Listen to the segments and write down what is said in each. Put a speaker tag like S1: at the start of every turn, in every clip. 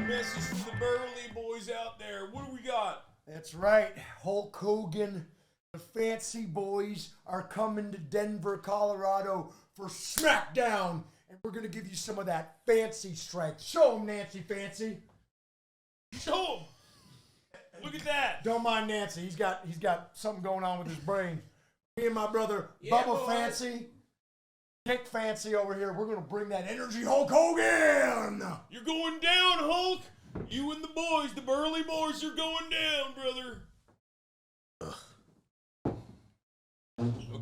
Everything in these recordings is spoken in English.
S1: message for the Burley boys out there. What do we got?
S2: That's right. Hulk Hogan, the Fancy Boys are coming to Denver, Colorado for SmackDown. And we're going to give you some of that fancy strength. Show them, Nancy Fancy.
S1: Show them. Look at that.
S2: Don't mind Nancy. He's got something going on with his brain. Me and my brother, Bubba
S1: boy.
S2: Fancy, Kick Fancy over here. We're going to bring that energy Hulk Hogan.
S1: You're going down, Hulk. You and the boys, the Burley boys, are going down, brother.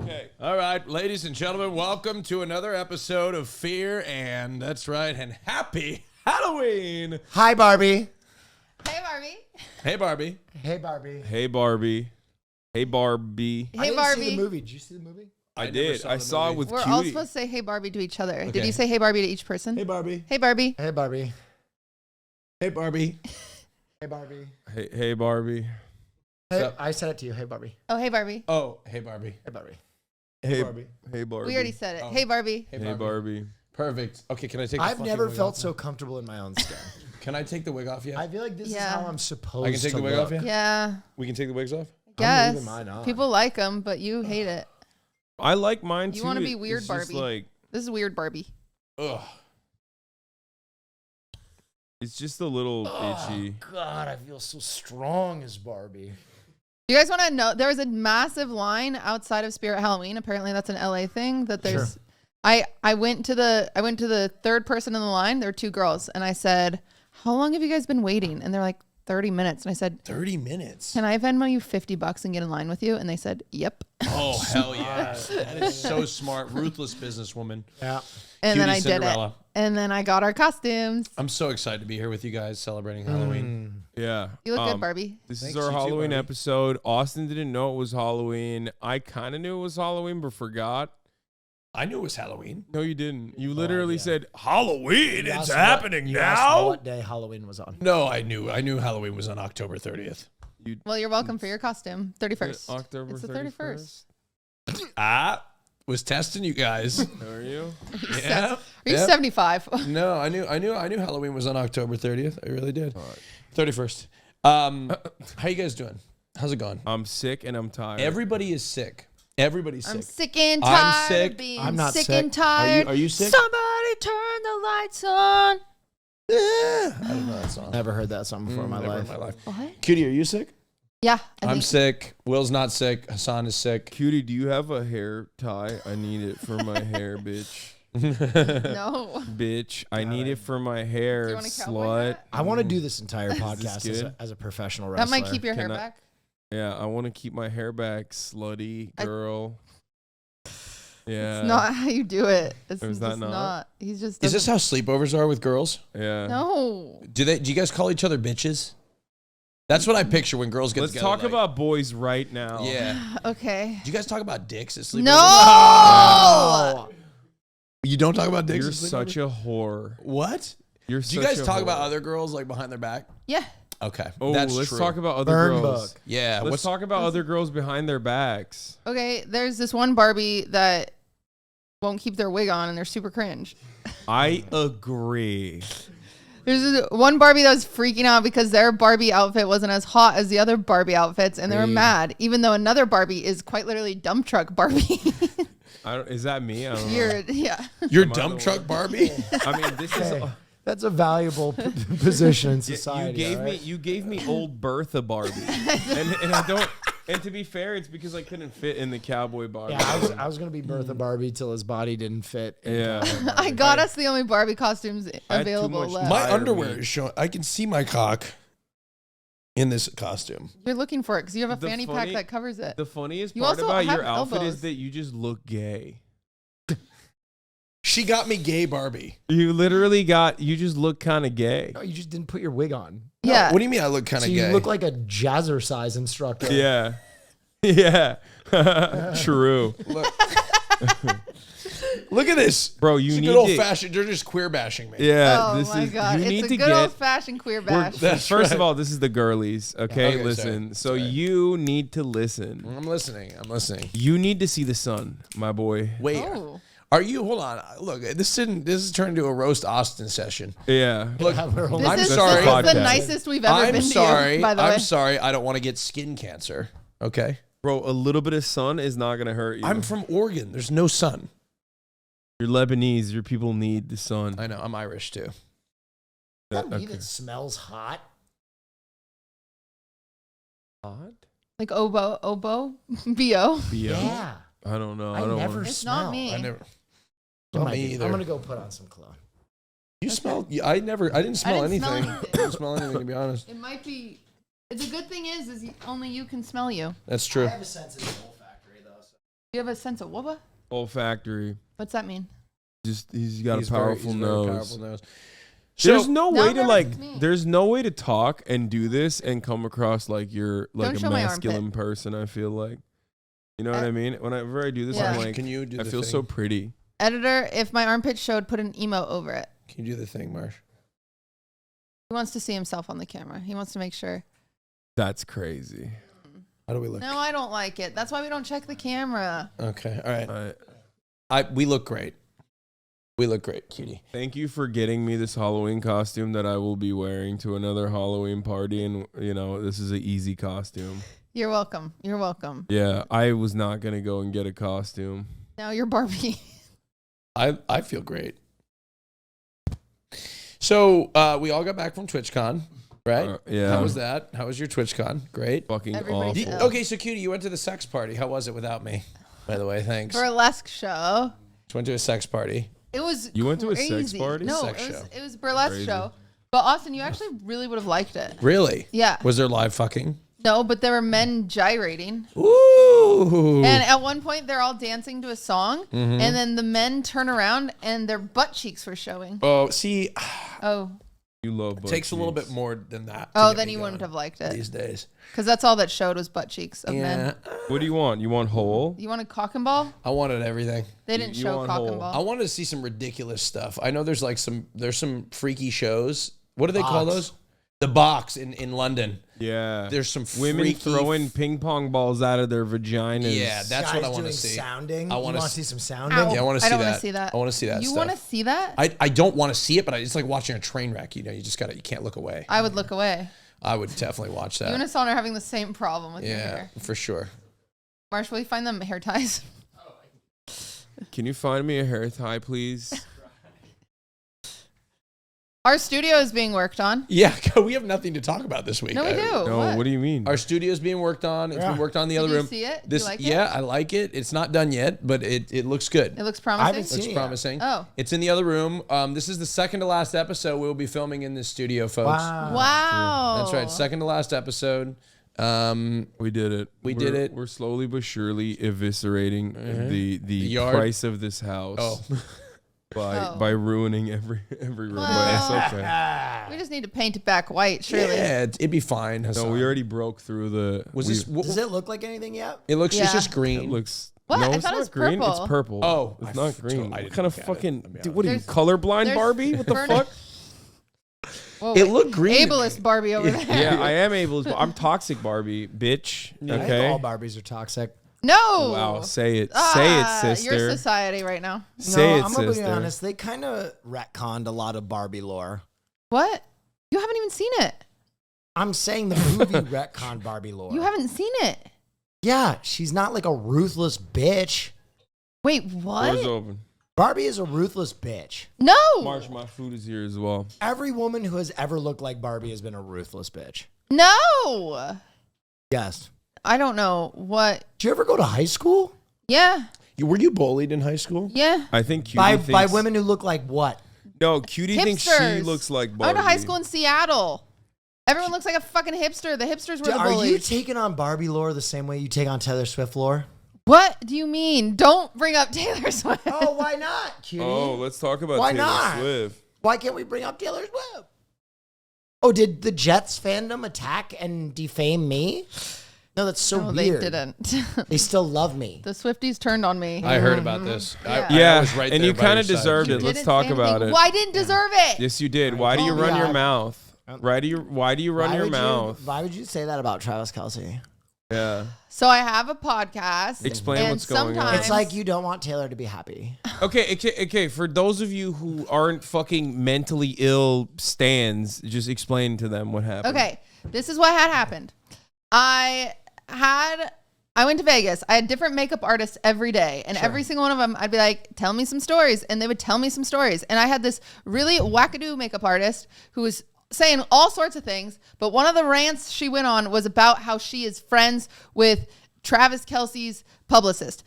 S1: Okay.
S3: All right, ladies and gentlemen, welcome to another episode of Fear and Happy Halloween.
S2: Hi, Barbie.
S4: Hey, Barbie.
S3: Hey, Barbie.
S2: Hey, Barbie.
S5: Hey, Barbie. Hey, Barbie.
S2: I
S4: Hey,
S2: didn't
S4: Barbie.
S2: see the movie. Did you see the movie?
S5: I did. I saw it with
S4: We're
S5: Cutie.
S4: all supposed to say hey, Barbie to each other.
S3: Okay.
S4: Did you say hey, Barbie to each person?
S3: Hey, Barbie.
S4: Hey, Barbie.
S2: Hey, Barbie.
S3: Hey, Barbie.
S2: Hey, Barbie.
S5: Hey, Barbie.
S2: Hey,
S3: Sup?
S2: I said it to you. Hey, Barbie.
S4: Oh, hey, Barbie.
S3: Oh, hey, Barbie.
S2: Hey, Barbie.
S5: Hey,
S3: Barbie.
S5: Hey, Barbie.
S4: We already said it.
S3: Oh.
S4: Hey, Barbie.
S5: Hey, Barbie.
S3: Perfect. Okay, can I take?
S2: I've
S3: the
S2: never
S3: fucking wig
S2: felt
S3: off
S2: so
S3: now?
S2: comfortable in my own skin.
S3: Can I take the wig off yet?
S2: I feel like this is
S4: Yeah.
S2: how I'm supposed
S3: I can take
S2: to
S3: the wig
S2: look.
S3: off yet?
S4: Yeah.
S3: We can take the wigs off.
S2: I'm leaving
S4: Yes.
S2: mine on.
S4: People like them, but you hate it.
S5: I like mine too.
S4: You wanna be weird,
S5: It's just
S4: Barbie.
S5: Like,
S4: This is weird, Barbie.
S3: Ugh.
S5: it's just a little itchy.
S2: God, I feel so strong as Barbie.
S4: You guys want to know? There was a massive line outside of Spirit Halloween. Apparently, that's an LA thing. That there's.
S2: Sure.
S4: I went to the third person in the line. There were two girls, and I said, "How long have you guys been waiting?" And they're like, 30 minutes. And I said,
S3: 30 minutes.
S4: "Can I Venmo you $50 and get in line with you?" And they said, "Yep."
S3: Oh, hell yeah. That is so smart. Ruthless businesswoman.
S2: Yeah.
S4: And then I did it.
S3: QTCinderella.
S4: And then I got our costumes.
S3: I'm so excited to be here with you guys celebrating Halloween.
S5: Yeah.
S4: You look good, Barbie.
S5: This
S3: Thanks,
S5: is our
S3: you too,
S5: Halloween
S3: Barbie.
S5: episode. Austin didn't know it was Halloween. I kind of knew it was Halloween, but forgot.
S3: I knew it was Halloween.
S5: No, you didn't. You literally
S2: idea.
S5: said, Halloween,
S2: You
S5: it's
S2: asked
S5: happening
S2: you asked
S5: now.
S2: what day Halloween was on.
S3: No, I knew Halloween was on October 30th.
S4: Well, you're welcome for your costume. 31st.
S5: October
S4: It's the
S5: 31st.
S3: Was testing you guys.
S5: Are you?
S3: Yeah.
S4: Are you
S3: Yep.
S4: 75?
S3: No, I knew Halloween was on October 30th. I really did. 31st. How you guys doing? How's it going?
S5: I'm sick and I'm tired.
S3: Everybody is sick. Everybody's sick.
S4: I'm sick and
S3: I'm
S4: tired
S3: sick.
S4: of being
S2: I'm not
S4: sick
S2: sick.
S4: and tired.
S3: Are you sick?
S4: Somebody turn the lights on.
S3: I don't know that song.
S2: Never heard that song before in my
S3: Never
S2: life.
S3: in my life.
S4: What?
S3: Cutie, are you sick?
S4: Yeah.
S3: I'm sick. Will's not sick. Hasan is sick.
S5: Cutie, do you have a hair tie? I need it for my hair, bitch.
S4: No.
S5: Bitch, I need it for my hair,
S4: Do you want a cowboy
S5: slut.
S4: hat?
S2: I want to do this entire
S5: this
S2: podcast as
S5: good?
S2: a professional wrestler.
S4: That might keep your hair
S5: Can I-
S4: back.
S5: Yeah, I want to keep my hair back, slutty girl. Yeah.
S4: It's not how you do it. It's
S5: Is that
S4: just
S5: not?
S4: not. He's just.
S3: Is this how sleepovers are with girls?
S5: Yeah.
S4: No.
S3: Do you guys call each other bitches? That's what I picture when girls get
S5: Let's
S3: together.
S5: talk
S3: like-
S5: about boys right now.
S3: Yeah.
S4: Okay.
S3: Do you guys talk about dicks at sleepovers?
S4: No.
S3: You don't talk about dicks
S5: You're
S3: at sleepovers?
S5: such a whore.
S3: What?
S5: You're
S3: Do you
S5: such
S3: guys
S5: a
S3: talk
S5: whore.
S3: about other girls like behind their back?
S4: Yeah.
S3: Okay.
S5: Oh,
S3: that's
S5: let's
S3: true.
S5: talk about other
S2: Burn
S5: girls.
S2: book.
S3: Yeah.
S5: Let's talk about other girls behind their backs.
S4: Okay. There's this one Barbie that won't keep their wig on, and they're super cringe.
S5: I agree.
S4: There's this one Barbie that was freaking out because their Barbie outfit wasn't as hot as the other Barbie outfits, and they were
S2: Agreed.
S4: mad, even though another Barbie is quite literally dump truck Barbie.
S5: Is that me? I don't know.
S4: Yeah.
S3: Your
S5: Am I
S3: dump
S5: the
S3: truck Barbie?
S5: I mean, this is.
S2: Hey, that's a valuable position in society.
S5: You gave me old Bertha Barbie, and I don't. And to be fair, it's because I couldn't fit in the cowboy Barbie.
S2: Yeah, I was gonna be Bertha Barbie till his body didn't fit.
S5: Yeah.
S4: I got us the only Barbie costumes
S5: had too
S4: available
S5: much
S4: left.
S3: My
S5: Tired
S3: underwear
S5: me.
S3: is showing. I can see my cock in this costume.
S4: You're looking for it because you have a
S5: The
S4: fanny
S5: funny-
S4: pack that covers it.
S5: The funniest
S4: You
S5: part
S4: also
S5: about your
S4: have
S5: outfit
S4: elbows.
S5: is that you just look gay.
S3: She got me gay Barbie.
S5: You just look kind of gay.
S2: No, you just didn't put your wig on.
S4: Yeah.
S3: What do you mean I look kind
S2: So
S3: of
S2: you
S3: gay?
S2: look like a jazzercise instructor.
S5: Yeah. Yeah. True.
S3: Look at this.
S5: Bro, you
S3: It's a
S5: need
S3: good old
S5: to.
S3: fashioned. They're just queer bashing me.
S5: Yeah,
S4: Oh
S5: this
S4: my
S5: is.
S4: god!
S5: You need
S4: It's a
S5: to
S4: good
S5: get.
S4: old-fashioned queer bash.
S3: That's
S5: First of
S3: right.
S5: all, this is the girlies. Okay,
S3: Okay,
S5: listen.
S3: sorry.
S5: So you need to listen.
S3: I'm listening.
S5: You need to see the sun, my boy.
S3: Wait.
S4: Oh.
S3: Are you? Hold on. Look, this is turned into a roast Austin session.
S5: Yeah.
S3: Look,
S2: Yeah, we're only-
S3: I'm
S4: This is
S3: sorry.
S4: the
S5: Podcast.
S4: nicest we've ever
S3: I'm
S4: been
S3: sorry.
S4: to you, by the way.
S3: I'm sorry. I don't want to get skin cancer. Okay.
S5: Bro, a little bit of sun is not going to hurt you.
S3: I'm from Oregon. There's no sun.
S5: You're Lebanese. Your people need the sun.
S3: I know. I'm Irish too.
S2: Does that mean
S5: Okay.
S2: it smells hot?
S5: Hot?
S4: Like oboe, B-O.
S2: Yeah.
S5: I don't know. I
S2: I
S5: don't
S2: never
S5: wanna-
S4: It's
S2: smell.
S4: not me.
S3: I never.
S2: It
S3: Not
S2: might
S3: me
S2: be.
S3: either.
S2: I'm gonna go put on some cologne.
S3: You smell? I didn't smell
S4: didn't smell
S3: anything.
S4: anything.
S3: I didn't smell anything, to be honest.
S4: It might be. The good thing is only you can smell you.
S3: That's true.
S2: I have a sensitive olfactory though. So.
S4: You have a sense of what?
S5: Olfactory.
S4: What's that mean?
S5: Just he's got
S3: He's
S5: a powerful
S3: he's very
S5: nose.
S3: powerful nose.
S5: There's
S3: So,
S5: no
S4: No,
S5: way to
S4: no,
S5: like.
S4: it's me.
S5: There's no way to talk and do this and come across like you're like
S4: Don't
S5: a
S4: show my
S5: masculine
S4: armpit.
S5: person. I feel like, you know what I mean. Whenever I do this,
S4: Yeah.
S5: I'm like,
S3: can you do
S5: I
S3: the
S5: feel
S3: thing?
S5: so pretty.
S4: Editor, if my armpit showed, put an emo over it.
S3: Can you do the thing, Marsh?
S4: He wants to see himself on the camera. He wants to make sure.
S5: That's crazy.
S3: How do we look?
S4: No, I don't like it. That's why we don't check the camera.
S3: Okay. All right.
S5: I,
S3: We look great. We look great, cutie.
S5: thank you for getting me this Halloween costume that I will be wearing to another Halloween party, and you know this is an easy costume.
S4: You're welcome. You're welcome.
S5: Yeah, I was not gonna go and get a costume.
S4: Now you're Barbie.
S3: I feel great. So we all got back from TwitchCon, right?
S5: Yeah.
S3: How was that? How was your TwitchCon? Great.
S5: Fucking
S4: Everybody's
S5: awful.
S4: ill.
S3: Okay, so cutie, you went to the sex party. How was it without me? By the way, thanks.
S4: Burlesque show.
S3: Just went to a sex party.
S4: It was
S5: You went to a sex
S4: crazy.
S5: party?
S4: No,
S3: Sex
S4: it was,
S3: show.
S4: it was burlesque
S5: Crazy.
S4: show. But Austin, you actually really would have liked it.
S3: Really?
S4: Yeah.
S3: Was there live fucking?
S4: No, but there were men gyrating.
S3: Ooh.
S4: And at one point, they're all dancing to a song.
S3: Mm-hmm.
S4: And then the men turn around and their butt cheeks were showing.
S3: Oh, see,
S4: Oh.
S5: You love
S3: it
S5: butt
S3: takes a little
S5: cheeks.
S3: bit more than that. to
S4: Oh,
S3: get
S4: then
S3: me
S4: you wouldn't
S3: going
S4: have liked it.
S3: these days.
S4: Because that's all that showed was butt cheeks of
S3: Yeah,
S4: men.
S5: What do you want? You want whole?
S4: You want a cock and ball?
S3: I wanted everything.
S4: They didn't
S5: You
S4: show
S5: want
S4: cock
S5: whole.
S4: and
S3: I
S4: ball.
S3: wanted to see some ridiculous stuff. I know there's like some freaky shows. What do they call
S2: Box.
S3: those? The box in London.
S5: Yeah.
S3: There's some
S5: women
S3: freaky
S5: throwing ping pong balls out of their vaginas.
S3: Yeah, that's what I want to
S2: doing
S3: see.
S2: Sounding.
S3: I
S2: I
S3: wanna
S2: want to
S3: s-
S2: see some sounding.
S4: Ow.
S3: Yeah, I want to
S4: I
S3: see
S4: don't
S3: that.
S4: wanna see that.
S3: I want to see that
S4: You
S3: stuff.
S4: want to see that?
S3: I don't want to see it, but it's like watching a train wreck. You know, you can't look away.
S4: I would look away.
S3: I would definitely watch
S4: You and
S3: that.
S4: Hassan are having the same problem with your
S3: Yeah,
S4: hair.
S3: for sure.
S4: Marsh, will you find them hair ties?
S5: Can you find me a hair tie, please?
S4: Our studio is being worked on.
S3: Yeah, we have nothing to talk about this week.
S4: No, we do.
S5: No, what do you mean?
S3: Our studio is being worked on. It's been
S2: Yeah.
S3: worked on in the
S4: Did
S3: other
S4: you
S3: room.
S4: see it? Do
S3: This,
S4: you like it?
S3: yeah, I like it. It's not done yet, but it looks good.
S4: It looks
S2: I
S4: promising.
S2: haven't seen
S3: Looks
S2: it yet.
S3: promising.
S4: Oh.
S3: It's in the other room. This is the second to last episode we'll be filming in this studio, folks.
S2: Wow.
S4: Wow.
S3: That's right. Second to last episode.
S5: We did it.
S3: We did it.
S5: We're slowly but surely eviscerating the
S3: yard.
S5: price of this house
S3: Oh,
S5: by ruining every room.
S4: Well-
S5: But it's okay.
S4: We just need to paint it back white, surely.
S3: yeah, it'd be fine.
S5: No,
S3: Hassan.
S5: we already broke through the.
S3: Was this?
S2: Does it look like anything yet?
S3: It looks. It's
S4: Yeah.
S3: just
S5: It
S3: green.
S5: looks.
S4: What?
S5: No,
S4: I
S5: it's
S4: thought it
S5: not
S4: was
S5: green.
S4: purple.
S5: It's purple.
S3: Oh,
S5: it's
S3: I
S5: not
S3: f-
S5: green.
S3: I
S5: What
S3: didn't
S5: kind of
S3: look at it,
S5: fucking?
S3: to be
S5: Dude, what are you,
S4: honest.
S5: colorblind,
S4: There's
S5: Barbie? What the
S4: furni-
S5: fuck?
S4: Whoa,
S3: It looked green to me.
S4: Ableist Barbie over there.
S5: Yeah, I am able to. I'm toxic, Barbie, bitch.
S2: I think
S5: Okay.
S2: all Barbies are toxic.
S4: No.
S5: Wow, say it.
S4: Ah,
S5: Say it, sister.
S4: Your society right now.
S5: Say
S2: no,
S5: it,
S2: I'm gonna be
S5: sister.
S2: honest. They kind of retconned a lot of Barbie lore.
S4: What? You haven't even seen it.
S2: I'm saying the movie retconned Barbie lore.
S4: You haven't seen it.
S2: Yeah, she's not like a ruthless bitch.
S4: Wait,
S5: Doors
S4: what?
S5: open.
S2: Barbie is a ruthless bitch.
S4: No.
S5: Marsh, my food is here as well.
S2: Every woman who has ever looked like Barbie has been a ruthless bitch.
S4: No.
S2: Yes.
S4: I don't know what.
S2: Did you ever go to high school?
S4: Yeah.
S3: Were you bullied in high school?
S4: Yeah.
S5: I think Cutie
S2: By
S5: thinks,
S2: women who look like what?
S5: No, Cutie thinks she
S4: Hipsters.
S5: looks like
S4: I
S5: Barbie.
S4: went to high school in Seattle. Everyone looks like a fucking hipster. The hipsters were the
S2: Are you
S4: bullies.
S2: taking on Barbie lore the same way you take on Taylor Swift lore?
S4: What do you mean? Don't bring up Taylor Swift.
S2: Oh, why not, cutie?
S5: Oh, let's talk about
S2: Why
S5: Taylor
S2: not?
S5: Swift.
S2: Why can't we bring up Taylor Swift? Oh, did the Jets fandom attack and defame me? No, that's so
S4: No,
S2: weird.
S4: they didn't.
S2: They still love me.
S4: The Swifties turned on me.
S3: I heard about this.
S4: Yeah.
S5: Yeah,
S3: I was right
S5: and
S3: there
S5: you
S3: by
S5: kind
S3: your
S5: of
S3: side.
S5: deserved
S4: You
S5: it. Let's
S4: didn't
S5: talk
S4: say
S5: about
S4: anything.
S5: it.
S4: Well, I didn't deserve it.
S5: Yes, you did. Why do you
S2: Oh,
S5: run your
S2: yeah.
S5: mouth? Why do you run your mouth?
S2: Why would you say that about Travis Kelce?
S5: Yeah.
S4: So I have a podcast.
S5: Explain
S4: and
S5: what's going on.
S4: sometimes-
S6: It's like you don't want Taylor to be happy.
S5: Okay. For those of you who aren't fucking mentally ill stands, just explain to them what happened.
S4: Okay, this is what had happened. I went to Vegas. I had different makeup artists every day. And every single one of them, I'd be like, tell me some stories. And they would tell me some stories. And I had this really wackadoo makeup artist who was saying all sorts of things. But one of the rants she went on was about how she is friends with Travis Kelce's publicist.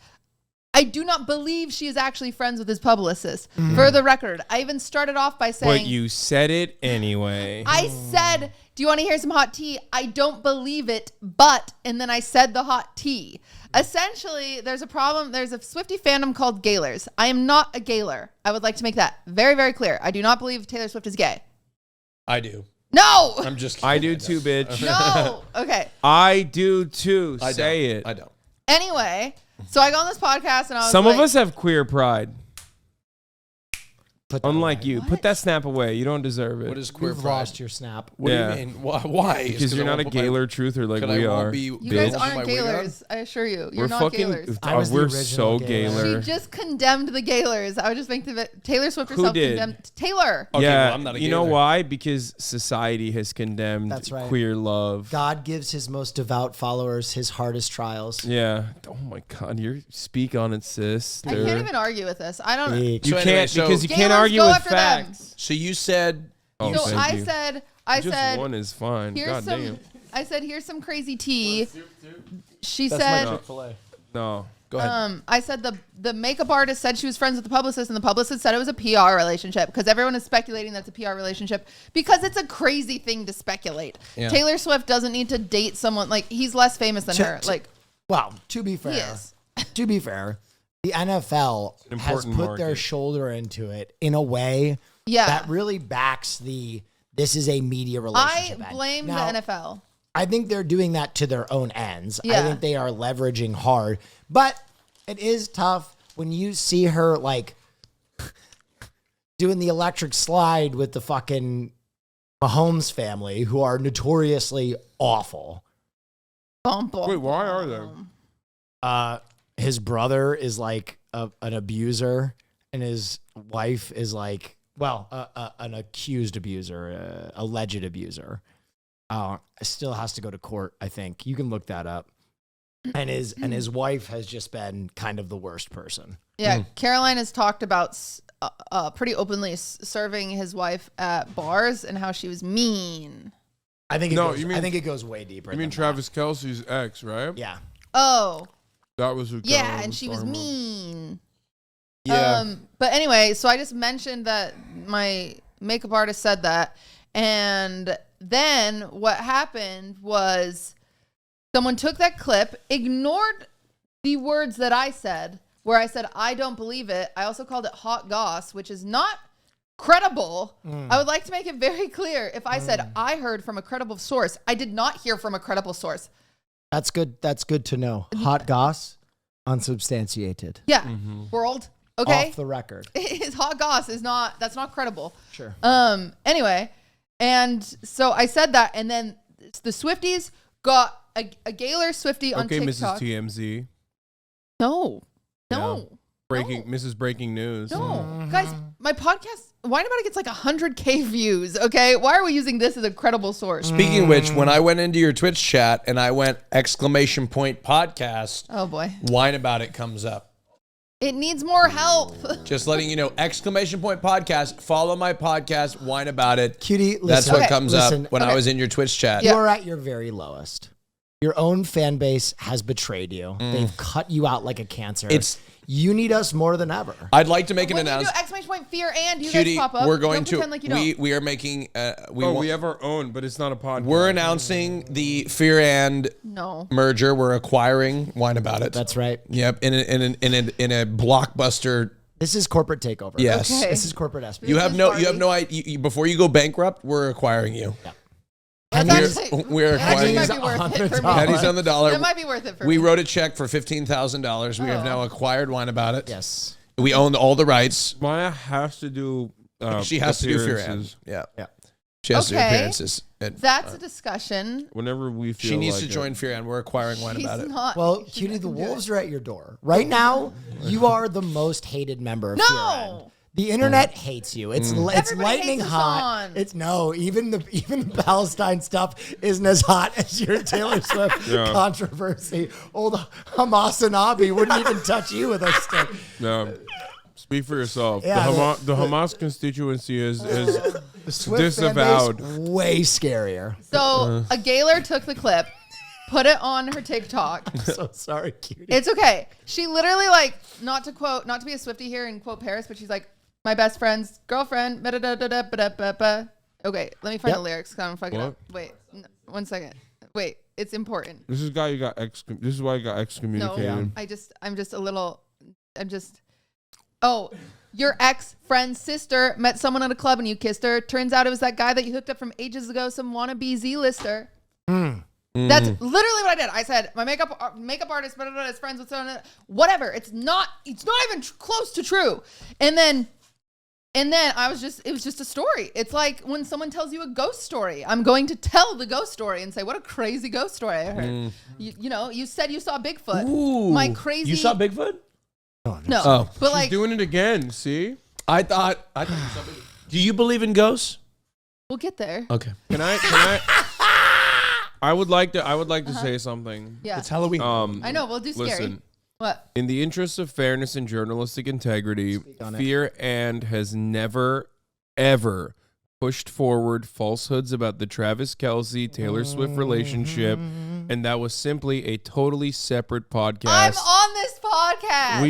S4: I do not believe she is actually friends with his publicist. For the record, I even started off by saying...
S5: But you said it anyway.
S4: I said, do you want to hear some hot tea? I don't believe it, but, and then I said the hot tea. Essentially, there's a problem. There's a Swiftie fandom called Gaylers. I am not a Gayler. I would like to make that very, very clear. I do not believe Taylor Swift is gay.
S3: I do.
S4: No!
S3: I'm just kidding.
S5: I do too, bitch.
S4: No! Okay.
S5: I do too.
S3: I
S5: Say
S3: don't.
S5: it.
S3: I don't.
S4: Anyway, so I go on this podcast and I was
S5: Some
S4: like,
S5: of us have queer pride.
S6: Put that
S5: Unlike
S6: away.
S5: you.
S4: What?
S5: Put that snap away. You don't deserve it.
S3: What is queer
S6: You've
S3: pride?
S6: lost your snap.
S3: What
S5: Yeah.
S3: do you mean? Why?
S5: Because you're not a Gaylor truther like we are.
S4: you guys
S5: bitch.
S4: aren't Gaylers. I assure you. You're
S5: We're
S4: not
S5: fucking.
S4: Gaylers.
S6: I was the
S5: We're
S6: original
S5: so
S6: Gaylor.
S4: She
S5: Gaylor.
S4: just condemned the Gaylers. I would just make the Taylor Swift
S5: Who
S4: herself
S5: did?
S4: condemned. Taylor.
S3: Okay,
S5: Yeah,
S3: well, I'm not a
S5: you know
S3: Gaylor.
S5: why? Because society has condemned
S6: That's right.
S5: queer love.
S6: God gives his most devout followers his hardest trials.
S5: Yeah. Oh my God, you're speak on it, sis.
S4: I can't even argue with this. I don't know.
S6: Big.
S5: You
S3: So anyway,
S5: can't
S3: so-
S5: because you can't
S4: Gaylors
S5: argue
S4: go
S5: with
S4: after them.
S5: facts.
S3: So you said.
S5: Oh,
S4: So
S5: thank
S4: I
S5: you.
S4: said,
S5: Just one is fine.
S4: here's
S5: God
S4: some.
S5: damn.
S4: I said, here's some crazy tea. She
S3: That's
S4: said,
S3: my Chick-fil-A.
S5: No.
S3: Go ahead.
S4: I said the makeup artist said she was friends with the publicist, and the publicist said it was a PR relationship because everyone is speculating that's a PR relationship because it's a crazy thing to speculate.
S3: Yeah.
S4: Taylor Swift doesn't need to date someone like he's less famous than her. Like
S6: Well, to be fair,
S4: is.
S6: to be fair, the NFL has
S5: Important
S6: put their
S5: market.
S6: shoulder into it in a way
S4: Yeah.
S6: that really backs this is a media
S4: I
S6: relationship. end.
S4: blame
S6: Now,
S4: the NFL.
S6: I think they're doing that to their own ends. I
S4: Yeah.
S6: think they are leveraging hard. But it is tough when you see her like doing the electric slide with the fucking Mahomes family, who are notoriously awful.
S4: Bum, bum,
S5: Wait, why are they?
S4: bum.
S6: His brother is like an abuser, and his wife is like, well, an accused abuser, alleged abuser. Still has to go to court, I think. You can look that up. And his wife has just been kind of the worst person.
S4: Yeah, Caroline has talked about pretty openly serving his wife at bars and how she was mean.
S6: I think
S5: No,
S6: it goes,
S5: you mean-
S6: I think it goes way deeper.
S5: You mean
S6: than
S5: Travis Kelce's ex, right?
S6: That. Yeah.
S4: Oh,
S5: That was who.
S4: yeah,
S5: Caroline
S4: and she was
S5: talking about.
S4: mean.
S3: Yeah.
S4: But anyway, so I just mentioned that my makeup artist said that. And then what happened was someone took that clip, ignored the words that I said, where I said, I don't believe it. I also called it hot goss, which is not credible. I would like to make it very clear. If I said I heard from a credible source, I did not hear from a credible source.
S6: That's good. That's good to know. Hot goss, unsubstantiated.
S4: Yeah. World. Okay.
S6: Off the record.
S4: His hot goss is not, that's not credible.
S6: Sure.
S4: Anyway, and so I said that, and then the Swifties got a Gaylor Swiftie on
S5: Okay,
S4: TikTok.
S5: Mrs. TMZ.
S4: No.
S5: Mrs. Breaking News.
S4: No. Guys, my podcast, Wine About It gets like 100K views, okay? Why are we using this as a credible source?
S3: Speaking of which, when I went into your Twitch chat and I went ! Podcast,
S4: Oh boy.
S3: Wine About It comes up.
S4: It needs more help.
S3: Just letting you know, ! Podcast. Follow my podcast, Wine About It.
S6: Cutie, listen.
S3: That's what
S4: Okay.
S3: comes
S6: Listen,
S3: up when I
S4: okay.
S3: was in your Twitch chat.
S6: You are at your very lowest. Your own fan base has betrayed you. They've cut you out like a cancer. You need us more than ever.
S3: I'd like to make an
S4: When you do
S3: announcement.
S4: !fear and you
S3: Cutie,
S4: guys pop up,
S3: we're going
S4: don't
S3: to
S4: pretend like you don't.
S3: we are making
S5: We have our own, but it's not a podcast.
S3: we're announcing the Fear and
S4: No.
S3: merger. We're acquiring Wine About It.
S6: That's right.
S3: Yep, in a blockbuster.
S6: This is corporate takeover.
S3: Yes.
S4: Okay.
S6: This is corporate espionage.
S3: You have
S4: Business
S3: no idea. Before you go bankrupt, we're acquiring you.
S4: That's
S6: Pennies-
S4: actually,
S3: we're
S4: that actually
S3: acquiring
S4: might be
S6: you.
S4: worth it for me.
S3: Pennies on the dollar.
S4: That might be worth it for
S3: We
S4: me.
S3: wrote a check for $15,000. We have
S4: Oh.
S3: now acquired Wine About It.
S6: Yes.
S3: We own all the rights.
S5: Maya has to do.
S3: She has to do Fear and.
S5: appearances.
S3: Yeah.
S6: Yeah.
S3: She has to do
S4: Okay.
S3: appearances.
S4: That's a discussion.
S5: Whenever we feel
S3: She needs
S5: like
S3: to join Fear and we're acquiring wine
S4: She's
S3: about it.
S4: not.
S6: Well,
S4: she's
S6: Cutie,
S4: not
S6: the
S4: gonna do
S6: wolves
S4: it.
S6: are at your door. Right now, you are the most hated member of Fear&.
S4: No.
S6: The internet hates you. It's
S4: Everybody
S6: lightning
S4: hates
S6: hot.
S4: Hasan.
S6: It's no, even the Palestine stuff isn't as hot as your Taylor Swift
S5: Yeah.
S6: controversy. Old Hasanabi wouldn't even touch you with a stick.
S5: No. Speak for yourself.
S6: Yeah,
S5: The Hamas constituency is
S6: The Swift
S5: disavowed.
S6: fan base, way scarier.
S4: So a Gaylor took the clip, put it on her TikTok.
S6: So sorry, Cutie.
S4: It's okay. She literally not to be a Swiftie here and quote Paris, but she's like, my best friend's girlfriend. ba-da-da-da-da-ba-da-ba-ba. Okay, let me find
S6: Yep.
S4: the lyrics. 'Cause I'm fucking
S5: What?
S4: up. Wait, 1 second. Wait, it's important.
S5: This is why you got excommunicated.
S4: No, Oh, your ex-friend's sister met someone at a club and you kissed her. Turns out it was that guy that you hooked up from ages ago, some wannabe Z-lister. That's literally what I did. I said, my makeup artist, blah, blah, blah, is friends with someone, whatever. It's not even close to true. And then it was just a story. It's like when someone tells you a ghost story. I'm going to tell the ghost story and say, what a crazy ghost story I heard. You said you saw Bigfoot.
S3: Ooh.
S4: My crazy.
S3: You saw Bigfoot?
S4: No.
S3: Oh.
S4: But
S5: She's
S4: like,
S5: doing it again. See?
S3: I thought you saw Bigfoot. Do you believe in ghosts?
S4: we'll get there.
S3: Okay.
S5: Can I? I would like to say something.
S4: Yeah.
S3: It's Halloween.
S4: I know. We'll do scary.
S5: Listen,
S4: What?
S5: in the interest of fairness and journalistic integrity,
S6: on it.
S5: Fear and has never, ever pushed forward falsehoods about the Travis Kelce Taylor Swift relationship, and that was simply a totally separate podcast.
S4: I'm on this podcast.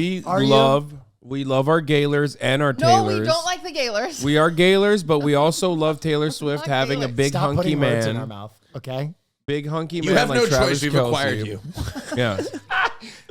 S5: We love our Gaylors and our
S4: no,
S5: Taylors.
S4: we don't like the Gaylors.
S5: We are Gaylors, but we also love Taylor Swift
S4: not
S5: having a
S4: Gaylors.
S5: big
S6: Stop
S5: hunky
S6: putting words in our
S5: man.
S6: mouth, okay?
S5: Big hunky man
S3: you have
S5: like
S3: no
S5: Travis
S3: choice. We've
S5: Kelce.
S3: acquired you.
S5: Yeah.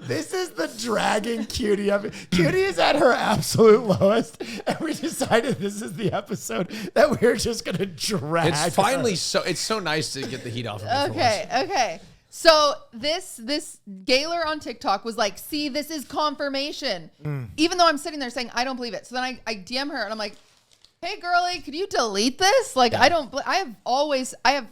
S6: This is the dragging Cutie. Cutie is at her absolute lowest, and we decided this is the episode that we're just gonna drag.
S3: It's finally
S6: her.
S3: it's so nice to get the heat off of me for once.
S4: Okay. So this Gaylor on TikTok was like, see, this is confirmation. Even though I'm sitting there saying I don't believe it. So then I DM her and I'm like, hey girlie, could you delete this? Like I have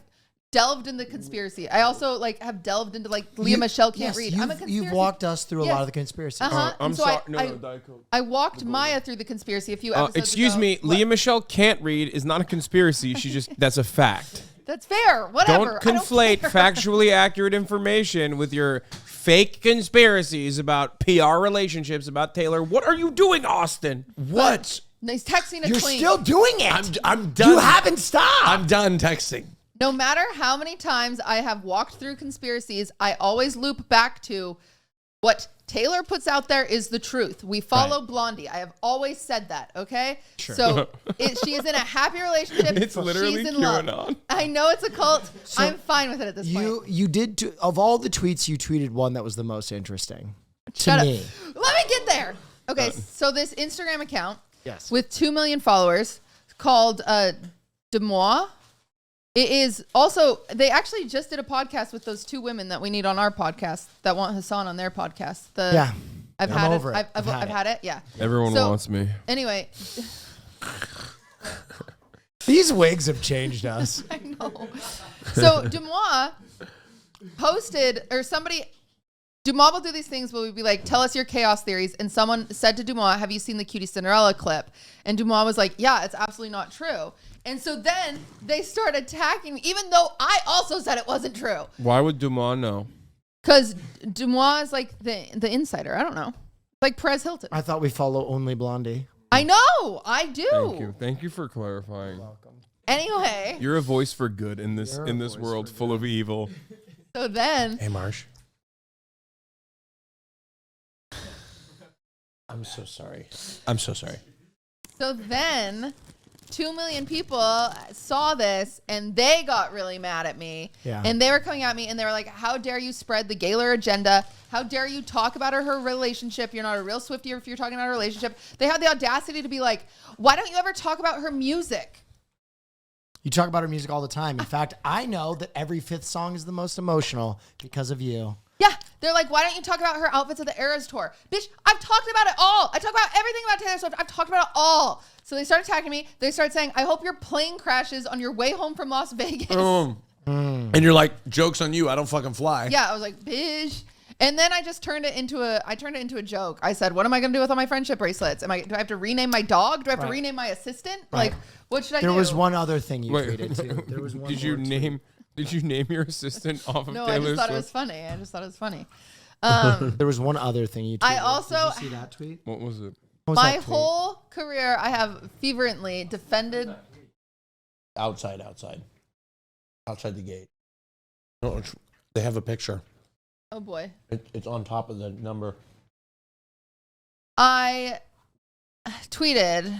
S4: delved into conspiracy. I also have delved into Leah Michelle can't read. I'm a conspiracy.
S6: You've walked us through a
S4: Yes.
S6: lot of the conspiracy.
S4: Uh-huh.
S5: I'm
S4: And so
S5: sorry.
S4: I-
S5: No, Diet Coke.
S4: I walked Maya through the conspiracy a few episodes
S5: Excuse
S4: ago.
S5: me,
S4: What?
S5: Leah Michelle can't read is not a conspiracy. that's a fact.
S4: That's fair. Whatever.
S5: Don't conflate
S4: care.
S5: factually accurate information with your fake conspiracies about PR relationships about Taylor. What are you doing, Austin?
S3: What?
S4: And he's texting a
S6: You're
S4: queen.
S6: still doing it.
S3: I'm done.
S6: You haven't stopped.
S3: I'm done texting.
S4: No matter how many times I have walked through conspiracies, I always loop back to what Taylor puts out there is the truth. We follow Blondie. I have always said that, okay? Sure. So she is in a happy relationship.
S5: It's literally
S4: She's in love.
S5: QAnon.
S4: I know it's a cult. I'm fine with it at this point.
S6: You did of all the tweets, you tweeted one that was the most interesting
S4: Shut
S6: to
S4: up.
S6: me.
S4: Let me get there. Okay, so this Instagram account
S6: Yes.
S4: with 2 million followers called De Moi. It is also, they actually just did a podcast with those 2 women that we need on our podcast that want Hasan on their podcast.
S6: Yeah.
S4: I've
S6: I'm
S4: had
S6: over
S4: it.
S6: it.
S4: I've had it. Yeah.
S5: Everyone
S4: So-
S5: wants me.
S4: Anyway,
S6: These wigs have changed us.
S4: I know. So Dumois posted, or somebody, Dumois will do these things where we'd be like, tell us your chaos theories. And someone said to Dumois, have you seen the QTCinderella clip? And Dumois was like, yeah, it's absolutely not true. And so then they started attacking me, even though I also said it wasn't true.
S5: Why would Dumas know?
S4: Because Dumois is like the insider. I don't know. Like Perez Hilton.
S6: I thought we follow only Blondie.
S4: I know. I do.
S5: Thank you. Thank you for clarifying.
S4: Anyway,
S5: You're a voice for good in this
S6: You're a voice
S5: world
S6: for
S5: full of evil.
S4: so then
S3: Hey, Marsh. I'm so sorry. I'm so sorry.
S4: So then 2 million people saw this and they got really mad at me.
S6: Yeah.
S4: And they were coming at me and they were like, how dare you spread the Gaylor agenda? How dare you talk about her relationship? You're not a real Swiftie if you're talking about her relationship. They had the audacity to be like, why don't you ever talk about her music?
S6: You talk about her music all the time. In fact, I know that every 5th song is the most emotional because of you.
S4: Yeah, they're like, why don't you talk about her outfits at the Eras tour? Bitch, I've talked about it all. I talk about everything about Taylor Swift. I've talked about it all. So they start attacking me. They start saying, I hope your plane crashes on your way home from Las Vegas.
S3: And you're like, joke's on you. I don't fucking fly.
S4: Yeah, I was like, bitch. And then I just turned it into a joke. I said, what am I going to do with all my friendship bracelets? Do I have to rename my dog? Do I have to rename my assistant? Like, what should I do?
S6: There was one other thing you
S5: Wait.
S6: tweeted too. There was one.
S5: Did you name your assistant off of
S4: No,
S5: Taylor
S4: I just thought it was funny.
S6: There was one other thing you tweeted.
S4: I also,
S6: Did you see that tweet?
S5: What was it?
S6: What was
S4: my
S6: that tweet?
S4: whole career, I have fervently defended.
S3: Outside the gate. No, they have a picture.
S4: Oh boy.
S3: It's on top of the number.
S4: I tweeted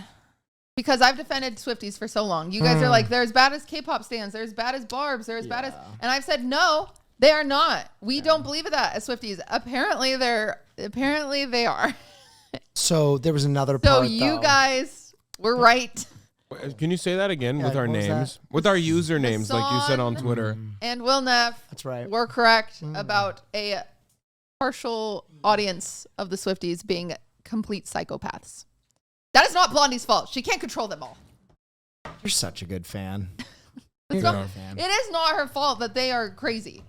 S4: because I've defended Swifties for so long. You guys are like, they're as bad as K-pop stands. They're as bad as Barbs. They're as bad as, and I've said, no, they are not. We don't believe in that as Swifties. Apparently they are.
S6: So there was another
S4: So
S6: part.
S4: you
S6: though.
S4: guys were right.
S5: Can you say that again with
S6: Yeah,
S5: our
S6: what was
S5: names?
S6: that?
S5: With our usernames, like you said on
S4: song-
S5: Twitter.
S4: And WillNeff
S6: That's right.
S4: were correct about a partial audience of the Swifties being complete psychopaths. That is not Blondie's fault. She can't control them all.
S6: You're such a good fan.
S4: It's
S6: You're
S4: not,
S6: a good fan.
S4: it is not her fault that they are crazy.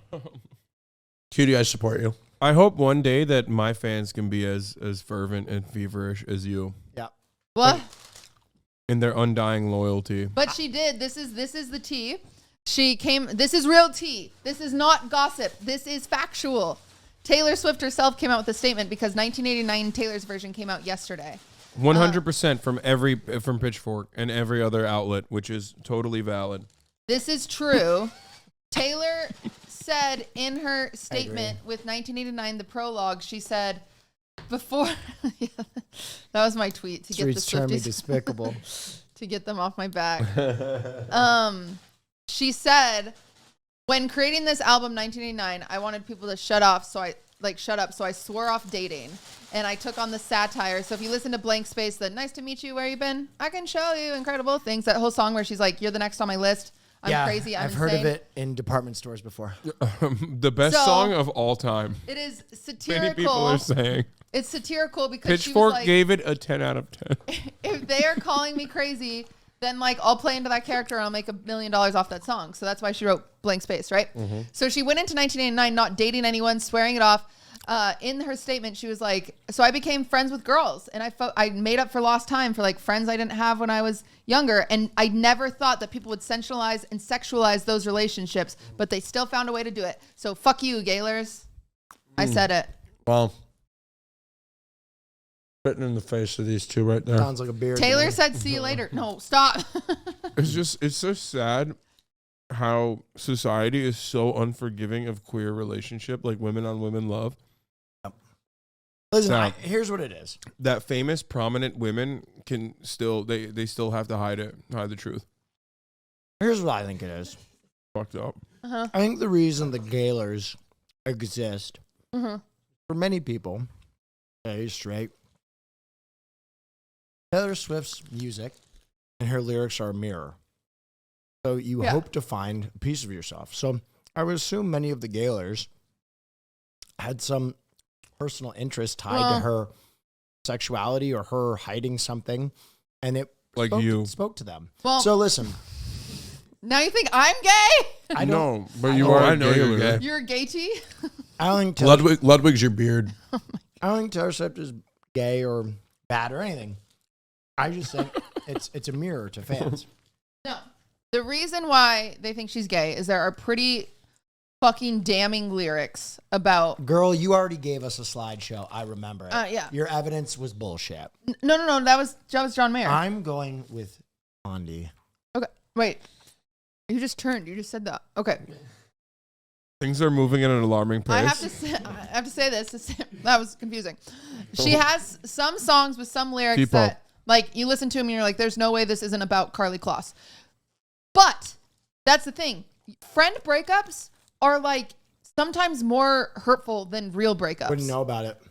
S3: Cutie, I support you.
S5: I hope one day that my fans can be as fervent and feverish as you
S6: Yeah.
S4: What?
S5: in their undying loyalty.
S4: But she did. This is the tea. She came. This is real tea. This is not gossip. This is factual. Taylor Swift herself came out with a statement because 1989 Taylor's version came out yesterday.
S5: 100% from Pitchfork and every other outlet, which is totally valid.
S4: This is true. Taylor said in her statement with 1989, the prologue, she said, before yeah, that was my tweet to get the
S6: Streets turn me
S4: Swifties
S6: despicable.
S4: to get them off my back. She said, when creating this album 1989, I wanted people to shut up, so I swore off dating. And I took on the satire. So if you listen to Blank Space, the nice to meet you, where you been? I can show you incredible things. That whole song where she's like, you're the next on my list. I'm crazy. I'm
S6: I've
S4: insane.
S6: heard of it in department stores before.
S5: The best
S4: So-
S5: song of all time.
S4: It is
S5: Many people are
S4: satirical.
S5: saying.
S4: It's satirical because she was
S5: Pitchfork
S4: like,
S5: gave it a 10 out of 10.
S4: if they are calling me crazy, then like I'll play into that character and I'll make $1 million off that song. So that's why she wrote Blank Space, right?
S5: Mm-hmm.
S4: So she went into 1989 not dating anyone, swearing it off. In her statement, she was like, so I became friends with girls and I made up for lost time for like friends I didn't have when I was younger. And I never thought that people would sensualize and sexualize those relationships, but they still found a way to do it. So fuck you, Gaylors. I said it.
S3: Well, spitting in the face of these two right there.
S6: Sounds like a beer.
S4: Taylor said, see you later. No, stop.
S5: It's so sad how society is so unforgiving of queer relationship, like women on women love.
S6: Listen,
S5: Now-
S6: here's what it is.
S5: That famous prominent women can still they still have to hide the truth.
S6: Here's what I think it is.
S5: Fucked up.
S6: I think the reason the Gaylors exist
S4: Mhm.
S6: for many people, gay, straight, Taylor Swift's music and her lyrics are a mirror. So you
S4: Yeah.
S6: hope to find a piece of yourself. So I would assume many of the Gaylors had some personal interest tied to her sexuality or her hiding something, and it
S5: Like
S6: spoke,
S5: you.
S6: spoke to them.
S4: Well,
S6: So listen,
S4: now you think I'm gay?
S6: I don't,
S5: No, but
S6: I
S5: you
S6: know-
S5: are.
S3: I know you're
S5: Gaylor.
S3: gay.
S4: You're a gay T?
S6: I don't think Taylor,
S3: Ludwig's your beard.
S6: I don't think Taylor Swift is gay or bad or anything. I just think it's a mirror to fans.
S4: No. The reason why they think she's gay is there are pretty fucking damning lyrics about.
S6: Girl, you already gave us a slideshow. I remember it.
S4: Yeah.
S6: Your evidence was bullshit.
S4: No. That was John Mayer.
S6: I'm going with Blondie.
S4: Okay. Wait. You just turned. You just said that. Okay.
S5: Things are moving at an alarming pace.
S4: I have to say this. That was confusing. She has some songs with some lyrics
S5: Keep
S4: that,
S5: up.
S4: like, you listen to them and you're like, there's no way this isn't about Carly Kloss. But that's the thing. Friend breakups are, like, sometimes more hurtful than real breakups.
S6: Wouldn't know about it.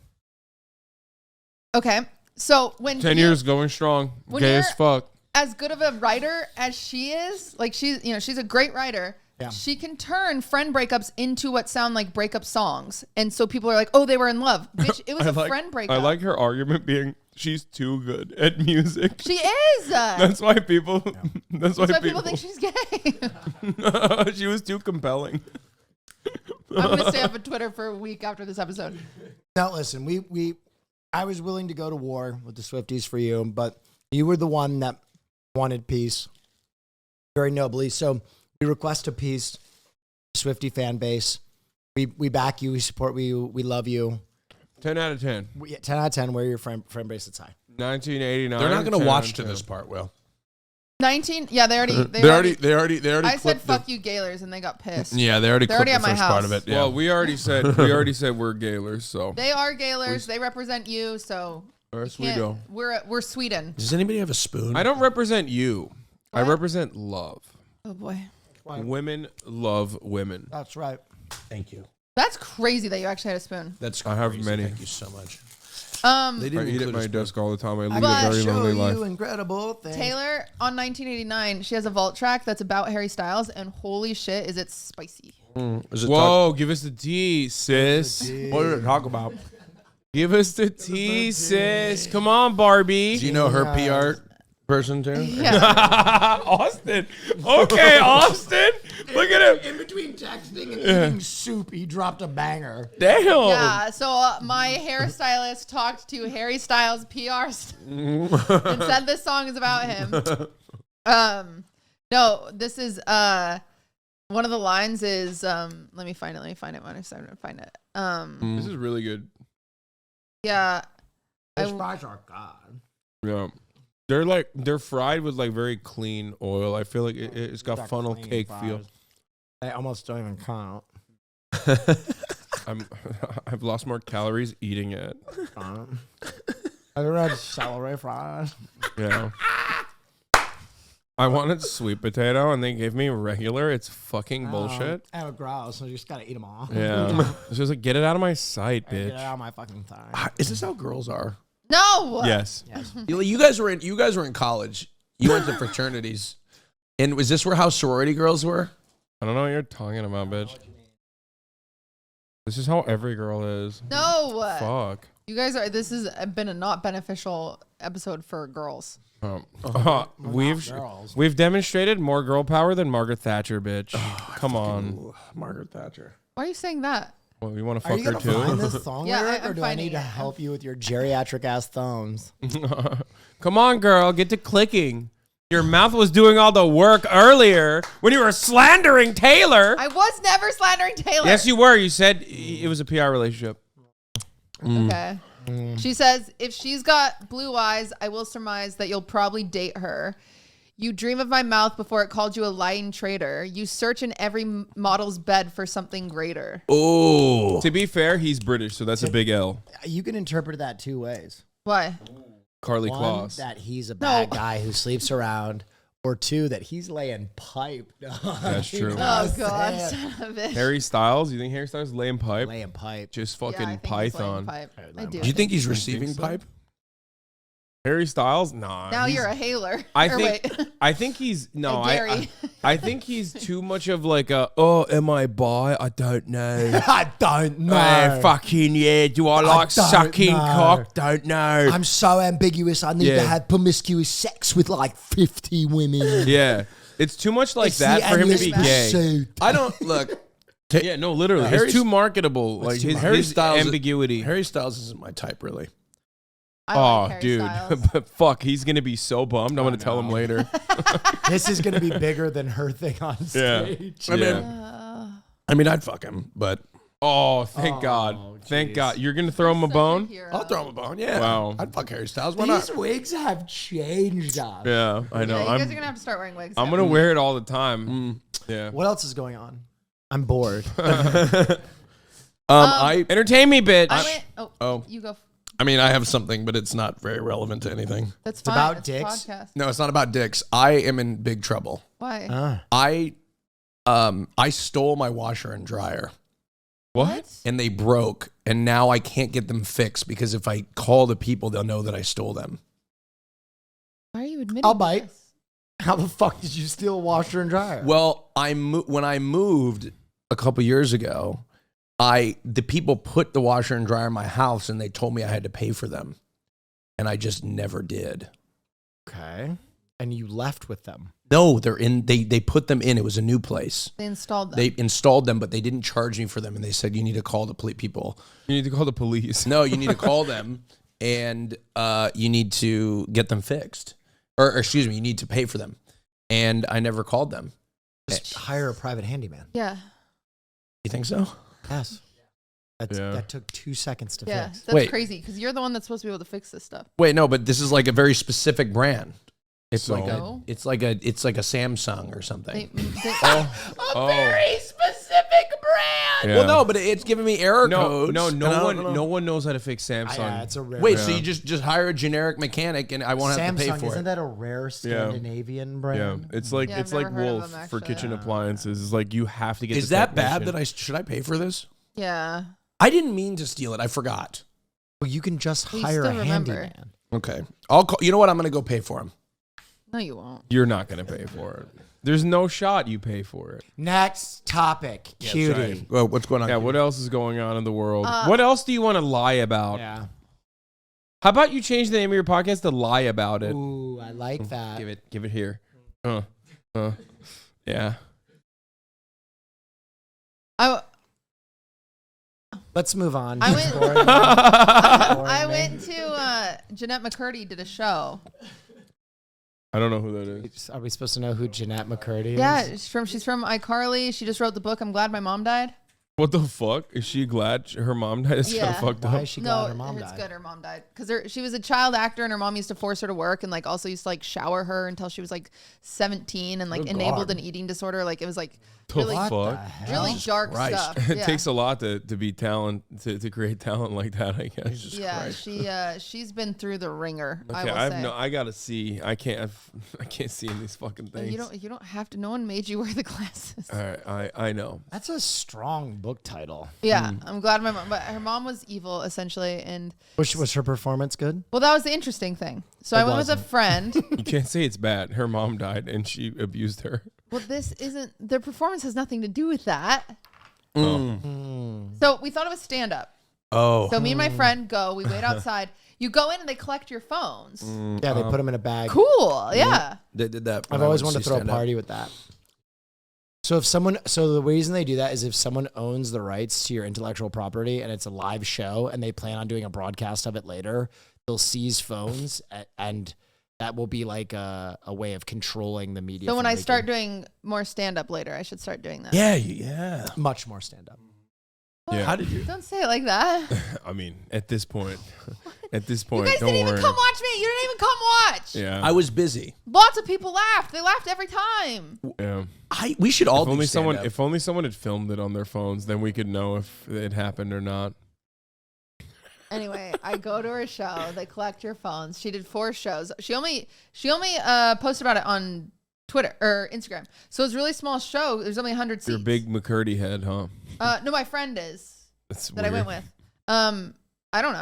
S4: Okay. So when
S5: 10 years going strong.
S4: When
S5: Gay
S4: you're-
S5: as fuck.
S4: as good of a writer as she is, like she's a great writer. she can turn friend breakups into what sound like breakup songs. And so people are like, oh, they were in love. Bitch, it was a friend breakup.
S5: I like her argument being she's too good at music.
S4: She is.
S5: That's why people. That's why
S4: people think she's gay.
S5: She was too compelling.
S4: I'm gonna stay up on Twitter for a week after this episode.
S6: Now listen, I was willing to go to war with the Swifties for you, but you were the one that wanted peace very nobly. So we request a peace, Swiftie fan base. We back you, we support you, we love you.
S5: 10 out of 10.
S6: 10 out of 10. Where your friend base that's high.
S5: 1989.
S3: They're not going to watch to this part, Will.
S4: 19. Yeah, they already.
S3: They already.
S4: I said fuck you, gaylers, and they got pissed.
S3: Yeah, they already.
S4: They're already
S3: clipped
S4: at
S3: the
S4: my
S3: first part
S4: house.
S3: of it. Yeah.
S5: Well, we already said we're gaylers, so
S4: They are gaylers. They represent you, so
S5: yes, we do.
S4: we're Sweden.
S3: Does anybody have a spoon?
S5: I don't represent you. I
S4: What?
S5: represent love.
S4: Oh boy,
S5: Women love women.
S6: That's right.
S3: Thank you.
S4: that's crazy that you actually had a spoon.
S3: That's
S5: I have
S3: crazy.
S5: many.
S3: Thank you so much. They
S5: I
S3: didn't
S5: eat at
S3: include a
S5: my
S3: spoon.
S5: desk all the time. I lead
S4: got-
S5: a very lonely life.
S6: incredible things.
S4: Taylor on 1989, she has a vault track that's about Harry Styles, and holy shit, is it spicy?
S3: Is it
S5: Whoa, give us the tea, sis.
S3: what did it talk about?
S5: Give us the tea, sis. Come on, Barbie.
S3: Do you know her PR person too?
S4: Yeah.
S5: Austin. Okay, Austin. Look at him.
S6: In between texting and eating soup, he dropped a banger.
S5: Damn.
S4: Yeah, so my hairstylist talked to Harry Styles' PR and said this song is about him. No, this is one of the lines is let me find it. When I'm starting to find it.
S5: This is really good.
S4: Yeah.
S6: Those fries are God.
S5: Yeah. They're fried with like very clean oil. I feel like it's got funnel cake feel.
S6: They almost don't even count.
S5: I've lost more calories eating it.
S6: Have you ever had celery fries?
S5: Yeah. I wanted sweet potato and they gave me regular. It's fucking bullshit.
S6: Oh, gross. So you just gotta eat them all.
S5: Yeah. It's just like, get it out of my sight,
S6: Get it
S5: bitch.
S6: out of my fucking thigh.
S3: Is this how girls are?
S4: No.
S5: Yes.
S3: You guys were in college. You went to fraternities, and was this where how sorority girls were?
S5: I don't know what you're talking about, bitch. This is how every girl is.
S4: No.
S5: Fuck.
S4: You guys are. This has been a not beneficial episode for girls.
S5: We've demonstrated more girl power than Margaret Thatcher, bitch. Come on.
S3: Margaret Thatcher.
S4: Why are you saying that?
S5: Well, you want to
S6: Are
S5: fuck
S6: you
S5: her
S6: gonna
S5: too?
S6: find this song
S4: Yeah,
S6: lyric,
S4: I'm
S6: or do I
S4: finding
S6: need to
S4: it.
S6: help you with your geriatric ass thumbs?
S5: Come on, girl, get to clicking. Your mouth was doing all the work earlier when you were slandering Taylor.
S4: I was never slandering Taylor.
S5: Yes, you were. You said it was a PR relationship.
S4: Okay. She says, if she's got blue eyes, I will surmise that you'll probably date her. You dream of my mouth before it called you a lying traitor. You search in every model's bed for something greater.
S3: Oh,
S5: To be fair, he's British, so that's a big L.
S6: You can interpret that two ways.
S4: Why?
S5: Carly
S6: One,
S5: Claus.
S6: that he's a bad guy who sleeps around, or two, that he's laying pipe.
S5: That's true.
S4: Oh, God. Son of a bitch.
S5: Harry Styles? You think Harry Styles is laying pipe?
S6: Laying pipe.
S5: Just
S4: Yeah, I
S5: fucking
S4: think he's laying
S5: Python.
S4: pipe. I do.
S3: do you think he's
S5: You
S3: receiving
S5: think so?
S3: pipe?
S5: Harry Styles? Nah.
S4: Now
S5: he's-
S4: you're a hailer.
S5: I
S4: Or
S5: think
S4: wait.
S5: I think he's no.
S4: A Gary.
S5: I think he's too much of like a am I bi? I don't know.
S6: I don't know.
S5: Fucking yeah. Do I like
S6: don't
S5: sucking
S6: know.
S5: cock? Don't know.
S6: I'm so ambiguous. I need
S5: Yeah.
S6: to have promiscuous sex with like 50 women.
S5: Yeah, it's too much like
S6: It's
S5: that
S6: the
S5: for him to
S6: endless
S5: be gay.
S6: pursuit.
S3: I don't look.
S5: Yeah, no, literally,
S3: Harry-
S5: it's too marketable. Like
S3: too
S5: his,
S3: much. Harry
S5: his
S3: Styles-
S5: ambiguity.
S3: Harry Styles isn't my type, really.
S4: I
S5: Oh,
S4: like Harry
S5: dude,
S4: Styles.
S5: but fuck, he's gonna be so bummed. I'm gonna tell him later.
S6: This is going to be bigger than her thing on
S5: Yeah.
S6: stage.
S3: I mean,
S4: Uh,
S3: I mean, I'd fuck him, but
S5: Oh, thank God, thank God. You're gonna throw him a
S4: such
S5: bone?
S4: hero.
S3: I'll throw him a bone. Yeah,
S5: Wow.
S3: I'd fuck Harry Styles. Why
S6: These
S3: not?
S6: wigs have changed on.
S5: Yeah, I know.
S4: Yeah, you guys are
S5: I'm
S4: gonna have to start wearing wigs.
S5: I'm
S4: now.
S5: gonna wear it all the time. Yeah.
S6: What else is going on? I'm bored.
S3: I
S5: Entertain me, bitch.
S4: I went.
S3: Oh.
S4: You go.
S3: I mean, I have something, but it's not very relevant to anything.
S4: That's fine.
S6: about
S4: it's a
S6: dicks?
S4: podcast.
S3: No, it's not about dicks. I am in big trouble.
S4: Why?
S3: I stole my washer and dryer,
S5: What?
S3: and they broke, and now I can't get them fixed because if I call the people, they'll know that I stole them.
S4: Why are you admitting?
S6: I'll
S4: to
S6: bite.
S4: this?
S6: How the fuck did you steal a washer and dryer?
S3: Well, when I moved a couple years ago, the people put the washer and dryer in my house, and they told me I had to pay for them, and I just never did.
S6: Okay. And you left with them.
S3: No, they're in. They put them in. It was a new place.
S4: They installed them.
S3: They installed them, but they didn't charge me for them, and they said you need to call the people.
S5: You need to call the police.
S3: No, you need to call them, and you need to get them fixed, or excuse me, you need to pay for them. And I never called them.
S6: Just hire a private handyman.
S4: Yeah.
S3: You think so?
S6: Yes. That took 2 seconds to
S4: Yeah.
S6: fix.
S4: That's
S3: Wait.
S4: crazy because you're the one that's supposed to be able to fix this stuff.
S3: Wait, no, but this is like a very specific brand. It's
S5: So-
S3: like a Samsung or something.
S4: Very specific brand.
S5: Yeah.
S3: Well, no, but it's giving me error
S5: No,
S3: codes.
S5: no,
S3: and I don't know.
S5: no one knows how to fix Samsung.
S6: Yeah, it's a rare.
S3: Wait, so you just hire a generic mechanic, and I won't have to pay
S6: Samsung,
S3: for
S6: isn't
S3: it?
S6: that a rare Scandinavian
S5: Yeah,
S6: brand?
S5: it's like
S4: Yeah, I've
S5: it's like
S4: never heard of
S5: Wolf
S4: them,
S5: for
S4: actually.
S5: kitchen appliances. It's like you have to get.
S3: Is
S5: the
S3: that bad?
S5: technician.
S3: Should I pay for this?
S4: Yeah.
S3: I didn't mean to steal it. I forgot.
S6: Well, you can just
S4: You
S6: hire a
S4: still remember.
S6: handyman.
S3: Okay, I'll call. You know what? I'm gonna go pay for him.
S4: No, you won't.
S5: You're not gonna pay for it. There's no shot you pay for it.
S6: Next topic, cutie.
S3: Sorry. Well, what's going on?
S5: Yeah. What else is going on in the world? What else do you want to lie about?
S6: Yeah.
S5: How about you change the name of your podcast to Lie About It?
S6: Ooh, I like that.
S5: Give it here. Yeah.
S6: Let's move on.
S4: I went-
S6: Boring.
S4: I went to Jeanette McCurdy did a show.
S5: I don't know who that is.
S6: Are we supposed to know who Jeanette McCurdy is?
S4: Yeah, she's from iCarly. She just wrote the book I'm Glad My Mom Died.
S5: What the fuck? Is she glad her mom died? It's kind
S4: Yeah.
S5: of fucked
S6: Why
S5: up.
S6: is she glad
S4: No,
S6: her mom
S4: it's
S6: died?
S4: good. Her mom died because she was a child actor, and her mom used to force her to work, and like also used to like shower her until she was like 17, and like
S3: Good
S4: enabled
S3: God.
S4: an eating disorder. Like it was like
S5: The
S4: really,
S6: What
S5: fuck?
S6: the hell?
S4: really dark
S3: Christ.
S4: stuff.
S5: It
S4: Yeah.
S5: takes a lot to be talent to create talent like that, I guess.
S3: Jesus
S4: Yeah,
S3: Christ.
S4: she's been through the ringer. I
S5: Okay,
S4: will say.
S5: I gotta see. I can't see in these fucking things.
S4: You don't have to. No one made you wear the glasses.
S5: All right, I know.
S6: That's a strong book title.
S4: Yeah, I'm glad my mom. But her mom was evil essentially, and
S6: Was her performance good?
S4: well, that was the interesting thing. So
S6: It
S4: I went with a
S6: wasn't.
S4: friend.
S5: You can't say it's bad. Her mom died and she abused her.
S4: Well, this isn't. Their performance has nothing to do with that.
S3: Mm.
S4: So we thought it was stand up.
S3: Oh.
S4: So me and my friend go. We wait outside. You go in and they collect your phones.
S6: Yeah, they put them in a bag.
S4: Cool. Yeah.
S3: They did that.
S6: I've
S3: when I
S6: always
S3: went
S6: wanted to
S3: see
S6: throw a
S3: stand-up.
S6: party with that. So the reason they do that is if someone owns the rights to your intellectual property and it's a live show and they plan on doing a broadcast of it later, they'll seize phones and that will be like a way of controlling the media.
S4: So when
S6: from
S4: I
S6: making
S4: start doing more stand up later, I should start doing that.
S3: Yeah.
S6: much more stand up.
S5: Yeah.
S3: How did you?
S4: Don't say it like that.
S5: I mean, at this point,
S4: You
S5: don't
S4: guys didn't even
S5: worry.
S4: come watch me. You didn't even come watch.
S5: Yeah.
S3: I was busy.
S4: Lots of people laughed. They laughed every time.
S5: yeah.
S3: We should all
S5: If
S3: do
S5: only
S3: stand-up.
S5: if only someone had filmed it on their phones, then we could know if it happened or not.
S4: Anyway, I go to her show. They collect your phones. She did 4 shows. She only posted about it on Twitter or Instagram. So it's a really small show. There's only 100 seats.
S5: You're a big McCurdy head, huh?
S4: No, my friend is
S5: That's
S4: that
S5: weird.
S4: I went with. I don't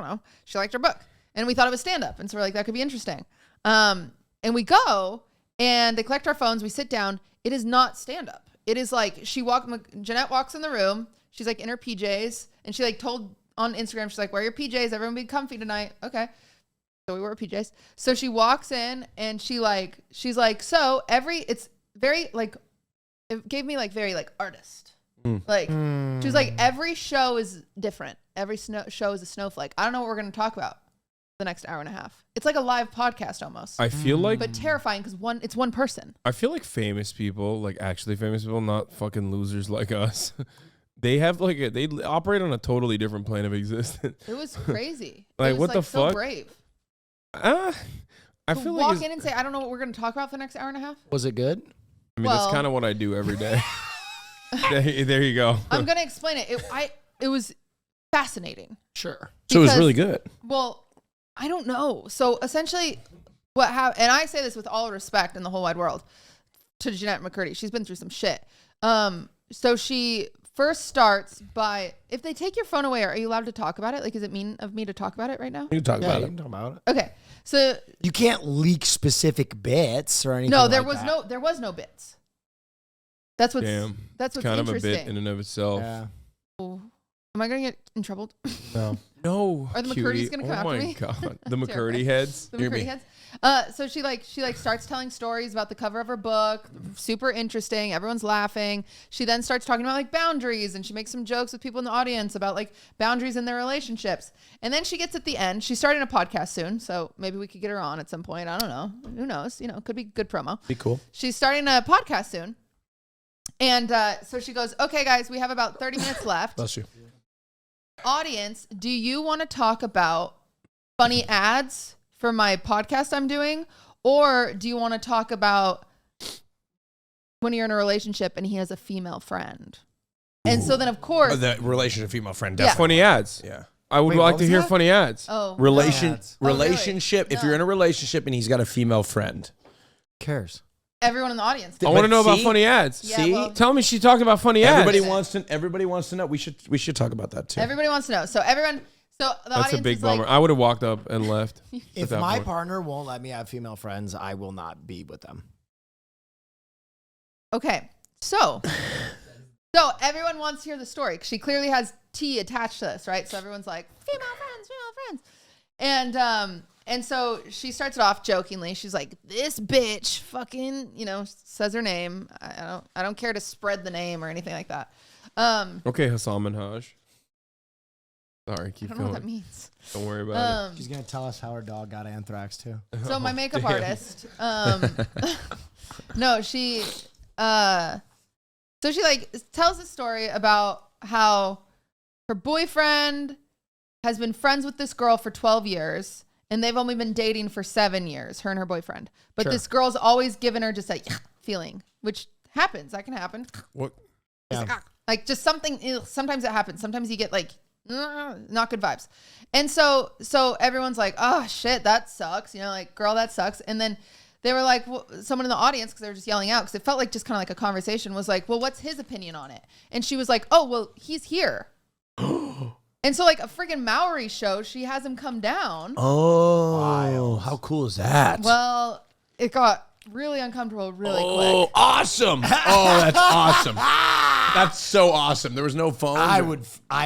S4: know. She liked her book, and we thought it was stand up, and so we're like, that could be interesting. And we go, and they collect our phones. We sit down. It is not stand up. It is like Jeanette walks in the room. She's like in her PJs, and she like told on Instagram, she's like, wear your PJs. Everyone be comfy tonight. Okay. So we wore PJs. So she walks in, and she's like, so it's very like, it gave me like very like artist. Like she was like, every show is different. Every show is a snowflake. I don't know what we're going to talk about the next hour and a half. It's like a live podcast almost,
S5: I feel like
S4: but terrifying because it's one person.
S5: I feel like famous people, like actually famous people, not fucking losers like us. They have they operate on a totally different plane of existence.
S4: It was crazy.
S5: Like,
S4: It was
S5: what the
S4: so
S5: fuck?
S4: brave.
S5: I
S4: To
S5: feel
S4: walk
S5: like
S4: in and say, I don't know what we're going to talk about for the next hour and a half.
S6: Was it good?
S5: I mean
S4: well-
S5: that's kind of what I do every day. there you go.
S4: I'm going to explain it. It was fascinating.
S6: Sure.
S3: So it was
S4: because-
S3: really good.
S4: Well, I don't know. So essentially, what happened, and I say this with all respect in the whole wide world to Jeanette McCurdy. She's been through some shit. So she first starts by, if they take your phone away, are you allowed to talk about it? Like, is it mean of me to talk about it right now?
S3: You can talk
S6: Yeah,
S3: about
S6: you
S3: it.
S6: can talk about it.
S4: Okay. So
S6: You can't leak specific bits or anything.
S4: no, there
S6: like
S4: was
S6: that.
S4: no bits. That's what's
S5: Damn.
S4: that's what's
S5: Kind of a
S4: interesting.
S5: bit in and of itself.
S6: Yeah.
S4: Am I gonna get in trouble?
S5: No.
S4: Are the
S5: cutie.
S4: McCurdy's gonna come
S5: oh
S4: after
S5: my
S4: me?
S5: God. The McCurdy
S4: Terrified.
S5: heads.
S4: The
S3: Hear
S4: McCurdy
S3: me.
S4: heads. So she starts telling stories about the cover of her book. Super interesting. Everyone's laughing. She then starts talking about like boundaries, and she makes some jokes with people in the audience about like boundaries in their relationships. And then she gets at the end. She's starting a podcast soon, so maybe we could get her on at some point. I don't know. Who knows? You know, could be good promo.
S3: Be cool.
S4: She's starting a podcast soon. And so she goes, okay, guys, we have about 30 minutes left.
S3: Bless you.
S4: Audience, do you want to talk about funny ads for my podcast I'm doing? Or do you want to talk about when you're in a relationship and he has a female friend? And so then, of course,
S3: The relationship female friend.
S4: Yeah.
S3: Definitely.
S5: Funny ads.
S3: Yeah.
S5: I would
S6: Wait,
S5: like
S6: what
S5: to
S6: was
S5: hear
S6: that?
S5: funny ads.
S4: oh,
S2: Ads.
S3: Relationship.
S4: really?
S3: If you're in a relationship and he's got a female friend.
S6: Cares.
S4: everyone in the audience.
S5: I want to
S3: But
S5: know about
S3: see?
S5: funny ads.
S4: Yeah,
S3: See?
S4: well,
S5: Tell me she talked about funny ads.
S3: Everybody wants to know. We should talk about that too.
S4: everybody wants to know. So everyone, so the
S5: That's
S4: audience
S5: a big
S4: is
S5: bummer.
S4: like,
S5: I would have walked up and left. at
S6: If
S5: that
S6: my
S5: point.
S6: partner won't let me have female friends, I will not be with them.
S4: okay, so everyone wants to hear the story. She clearly has tea attached to this, right? So everyone's like, female friends. And so she starts it off jokingly. She's like, this bitch fucking, says her name. I don't care to spread the name or anything like that.
S5: Okay, Hasan Minhaj. Sorry,
S4: I
S5: keep
S4: don't know what that
S5: going.
S4: means.
S5: Don't worry about
S6: She's gonna tell us how her dog got anthrax too.
S4: So my makeup
S5: damn.
S4: artist, no, she like tells a story about how her boyfriend has been friends with this girl for 12 years and they've only been dating for 7 years, her and her boyfriend. But
S3: Sure.
S4: this girl's always given her just like feeling, which happens. That can happen.
S5: What?
S4: Like just something, sometimes it happens. Sometimes you get like not good vibes. And so everyone's like, oh shit, that sucks. Like, girl, that sucks. And then they were like, well, someone in the audience, because they were just yelling out, because it felt like just kind of like a conversation, was like, well, what's his opinion on it? And she was like, oh, well, he's here. And so like a friggin' Maori show, she has him come down.
S3: Oh, how cool is that?
S4: Well, it got really uncomfortable really
S3: oh,
S4: quick.
S3: awesome. Oh, that's awesome. That's so awesome. There was no phone.
S6: I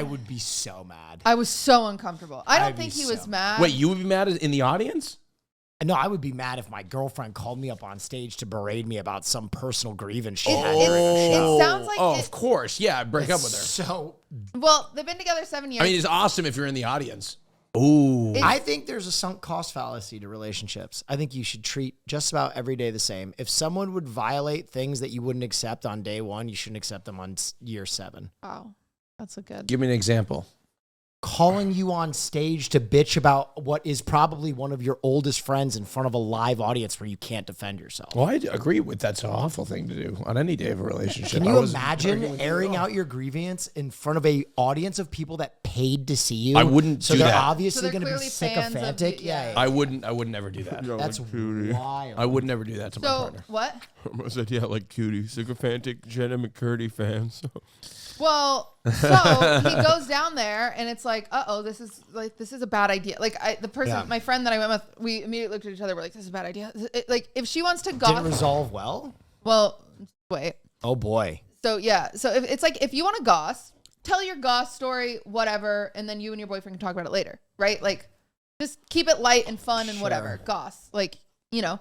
S6: would be so mad.
S4: I was so uncomfortable. I don't
S6: I'd
S4: think
S6: be
S4: he was
S6: so-
S4: mad.
S3: Wait, you would be mad in the audience?
S6: No, I would be mad if my girlfriend called me up on stage to berate me about some personal grievance she
S4: It-
S6: had
S4: it-
S6: during a show.
S4: it sounds like
S3: Oh,
S4: it-
S3: of course. Yeah, I'd break up with her.
S6: So
S4: Well, they've been together 7 years.
S3: I mean, it's awesome if you're in the audience. Ooh.
S6: I think there's a sunk cost fallacy to relationships. I think you should treat just about every day the same. If someone would violate things that you wouldn't accept on day 1, you shouldn't accept them on year 7.
S4: Wow, that's a good.
S3: Give me an example.
S6: Calling you on stage to bitch about what is probably one of your oldest friends in front of a live audience where you can't defend yourself.
S3: Well, I agree with that's an awful thing to do on any day of a relationship.
S6: Can
S3: I
S6: you
S3: wasn't arguing
S6: imagine
S3: with you
S6: airing
S3: at all.
S6: out your grievance in front of a audience of people that paid to see you?
S3: I wouldn't
S6: so
S3: do
S6: they're
S3: that.
S6: obviously
S4: So they're
S6: going to be
S4: clearly fans of
S6: sycophantic.
S4: you, yeah.
S3: I would never do that.
S6: That's wild.
S3: I would never do that to my
S4: So
S3: partner.
S4: what?
S5: I said, yeah, like cutie, sycophantic Jenna McCurdy fans.
S4: Well, so he goes down there and it's like, this is a bad idea. Like my friend that I went with, we immediately looked at each other. We're like, this is a bad idea. Like if she wants to
S6: Did it
S4: gossip,
S6: resolve well?
S4: well, wait.
S6: Oh boy.
S4: So yeah, so it's like if you want to goss, tell your goss story, whatever, and then you and your boyfriend can talk about it later, right? Like, just keep it light and fun and whatever. Goss, like
S5: You
S4: But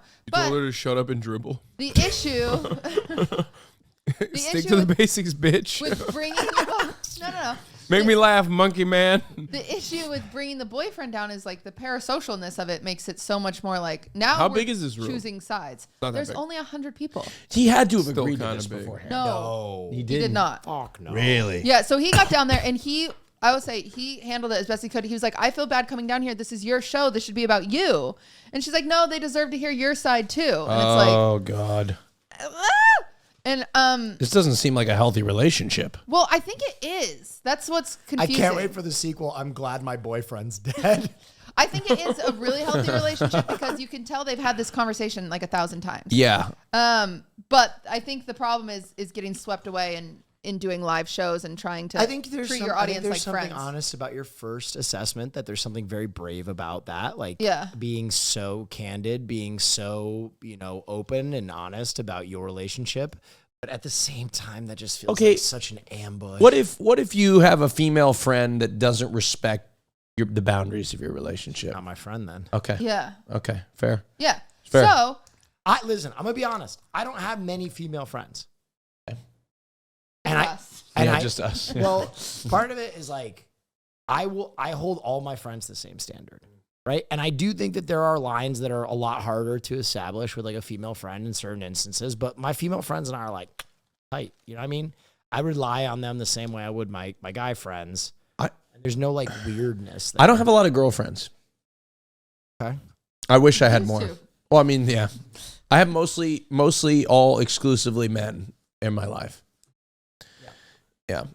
S5: told her to shut up and dribble.
S4: the issue.
S5: Stick
S4: issue
S5: to the
S4: with-
S5: basics, bitch.
S4: with bringing no.
S5: Make me laugh, monkey man.
S4: The issue with bringing the boyfriend down is like the parasocialness of it makes it so much more like now.
S5: How
S4: we're
S5: big is this room?
S4: Choosing sides.
S5: Not that
S4: There's
S5: big.
S4: only 100 people.
S3: He had to have
S5: Still
S3: agreed to
S5: kinda
S3: this
S5: big.
S3: beforehand.
S4: No,
S6: He
S4: he did not.
S6: Fuck no.
S3: Really?
S4: Yeah, so he got down there and I would say he handled it as best he could. He was like, I feel bad coming down here. This is your show. This should be about you. And she's like, no, they deserve to hear your side too. And
S3: Oh God.
S4: it's like, ah! And
S3: This doesn't seem like a healthy relationship.
S4: well, I think it is. That's what's
S6: I
S4: confusing.
S6: can't wait for the sequel. I'm glad my boyfriend's dead.
S4: I think it is a really healthy relationship because you can tell they've had this conversation like 1,000 times.
S3: Yeah.
S4: But I think the problem is getting swept away in doing live shows and trying to
S6: I think there's
S4: treat
S6: some,
S4: your
S6: I think
S4: audience
S6: there's
S4: like
S6: something
S4: friends.
S6: honest about your first assessment, that there's something very brave about that. Like
S4: Yeah.
S6: being so candid, being so, open and honest about your relationship. But at the same time, that just feels like such an ambush.
S3: What if you have a female friend that doesn't respect the boundaries of your relationship?
S6: Not my friend then.
S3: Okay.
S4: Yeah.
S3: Okay. Fair.
S4: Yeah.
S3: Fair.
S4: So
S6: Listen, I'm gonna be honest. I don't have many female friends. And
S4: us.
S3: Just us.
S6: Well, part of it is like I hold all my friends to the same standard. Right. And I do think that there are lines that are a lot harder to establish with like a female friend in certain instances. But my female friends and I are like tight. You know what I mean? I rely on them the same way I would my guy friends. There's no like weirdness there.
S3: I don't have a lot of girlfriends.
S6: Okay.
S3: I wish I had
S4: Used
S3: more.
S4: to.
S3: Well, I mean, yeah. I have mostly all exclusively men in my life. Yeah.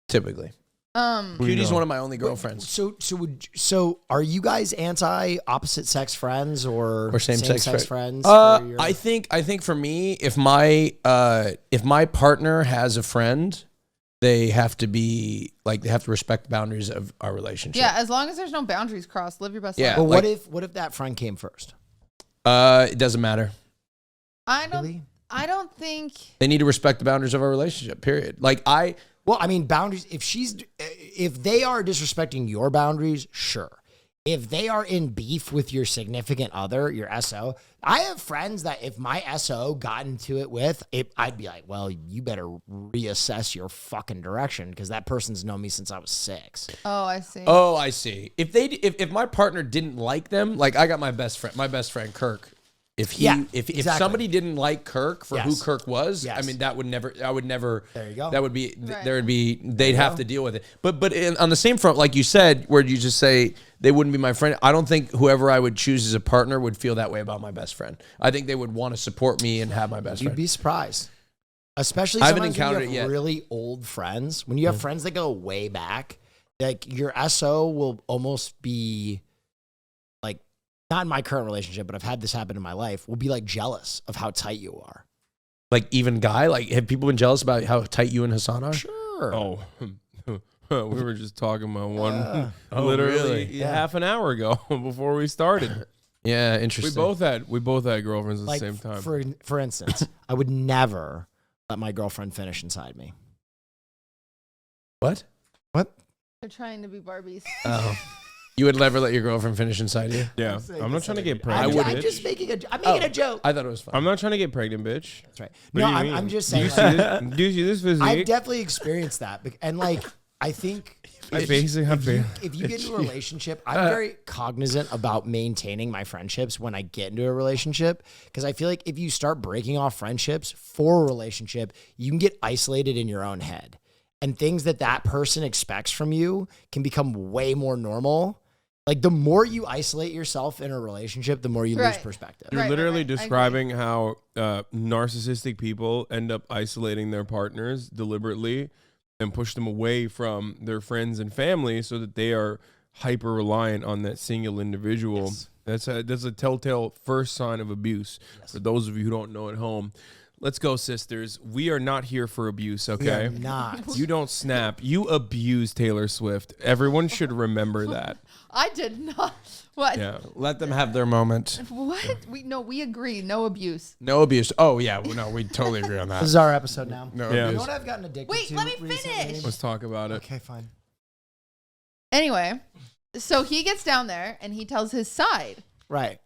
S3: Typically. Cutie's one of my only girlfriends.
S6: So are you guys anti opposite sex friends or
S3: Same sex
S6: friends?
S3: I think for me, if my partner has a friend, they have to respect the boundaries of our relationship.
S4: Yeah, as long as there's no boundaries crossed, live your best
S3: Yeah.
S4: life.
S6: But what if that friend came first?
S3: It doesn't matter.
S4: I
S6: Really?
S4: don't think
S3: They need to respect the boundaries of our relationship. Period.
S6: Well, I mean, boundaries. If they are disrespecting your boundaries, sure. If they are in beef with your significant other, your SO, I have friends that if my SO got into it with, I'd be like, well, you better reassess your fucking direction because that person's known me since I was 6.
S4: Oh, I see.
S3: Oh, I see. If my partner didn't like them, like I got my best friend Kirk. If
S6: exactly.
S3: somebody didn't like Kirk for who
S6: Yes.
S3: Kirk was,
S6: Yes.
S3: I mean I would never.
S6: There you go.
S3: That would be
S4: Right.
S3: there would be they'd have to deal with it. But on the same front, like you said, where you just say they wouldn't be my friend, I don't think whoever I would choose as a partner would feel that way about my best friend. I think they would want to support me and have my best
S6: You'd
S3: friend.
S6: be surprised. Especially
S3: I haven't
S6: sometimes when
S3: encountered
S6: you
S3: it
S6: have
S3: yet.
S6: really old friends. When you have friends that go way back, like your SO will almost be like, not in my current relationship, but I've had this happen in my life, will be like jealous of how tight you are.
S3: Like even Guy, like have people been jealous about how tight you and Hasan are?
S6: Sure.
S5: Oh, we were just talking about one
S3: Oh,
S5: literally
S3: really?
S5: half an hour ago before we started.
S3: Yeah,
S5: We
S3: interesting.
S5: both had girlfriends at
S6: Like,
S5: the same time.
S6: for instance, I would never let my girlfriend finish inside me.
S3: What?
S4: They're trying to be Barbies.
S3: Oh. You would never let your girlfriend finish inside you?
S5: Yeah, I'm not trying to get
S6: I'm
S5: pregnant.
S6: I'm
S5: bitch.
S6: just making a joke.
S3: I thought it was fun.
S5: I'm not trying to get pregnant, bitch.
S6: That's right.
S5: What
S6: No,
S5: do you mean?
S6: I'm just
S5: Do you
S6: saying.
S5: see this? Do you see this physique?
S6: I've definitely experienced that, and like I think
S5: I basically have been.
S6: if you get into a relationship, I'm very cognizant about maintaining my friendships when I get into a relationship because I feel like if you start breaking off friendships for a relationship, you can get isolated in your own head. And things that person expects from you can become way more normal. Like the more you isolate yourself in a relationship, the more you lose
S4: Right.
S6: perspective.
S5: You're
S4: Right,
S5: literally
S4: right. I agree.
S5: describing how narcissistic people end up isolating their partners deliberately and push them away from their friends and family so that they are hyper reliant on that single individual.
S6: Yes.
S5: That's a telltale first sign of abuse. For those of you who don't know at home, let's go, sisters. We are not here for abuse,
S6: We
S5: okay?
S6: are not.
S5: You don't snap. You abuse Taylor Swift. Everyone should remember that.
S4: I did not. What?
S5: Yeah.
S3: Let them have their moment.
S4: What? We agree. No abuse.
S3: No abuse. Oh yeah, no, we totally agree on
S6: This
S3: that.
S6: is our episode now.
S3: No
S5: Yeah.
S6: You know
S3: abuse.
S6: what I've gotten addicted
S4: Wait,
S6: to
S4: let me
S6: recently?
S4: finish.
S5: Let's talk about it.
S6: Okay, fine.
S4: Anyway, so he gets down there and he tells his side.
S6: Right.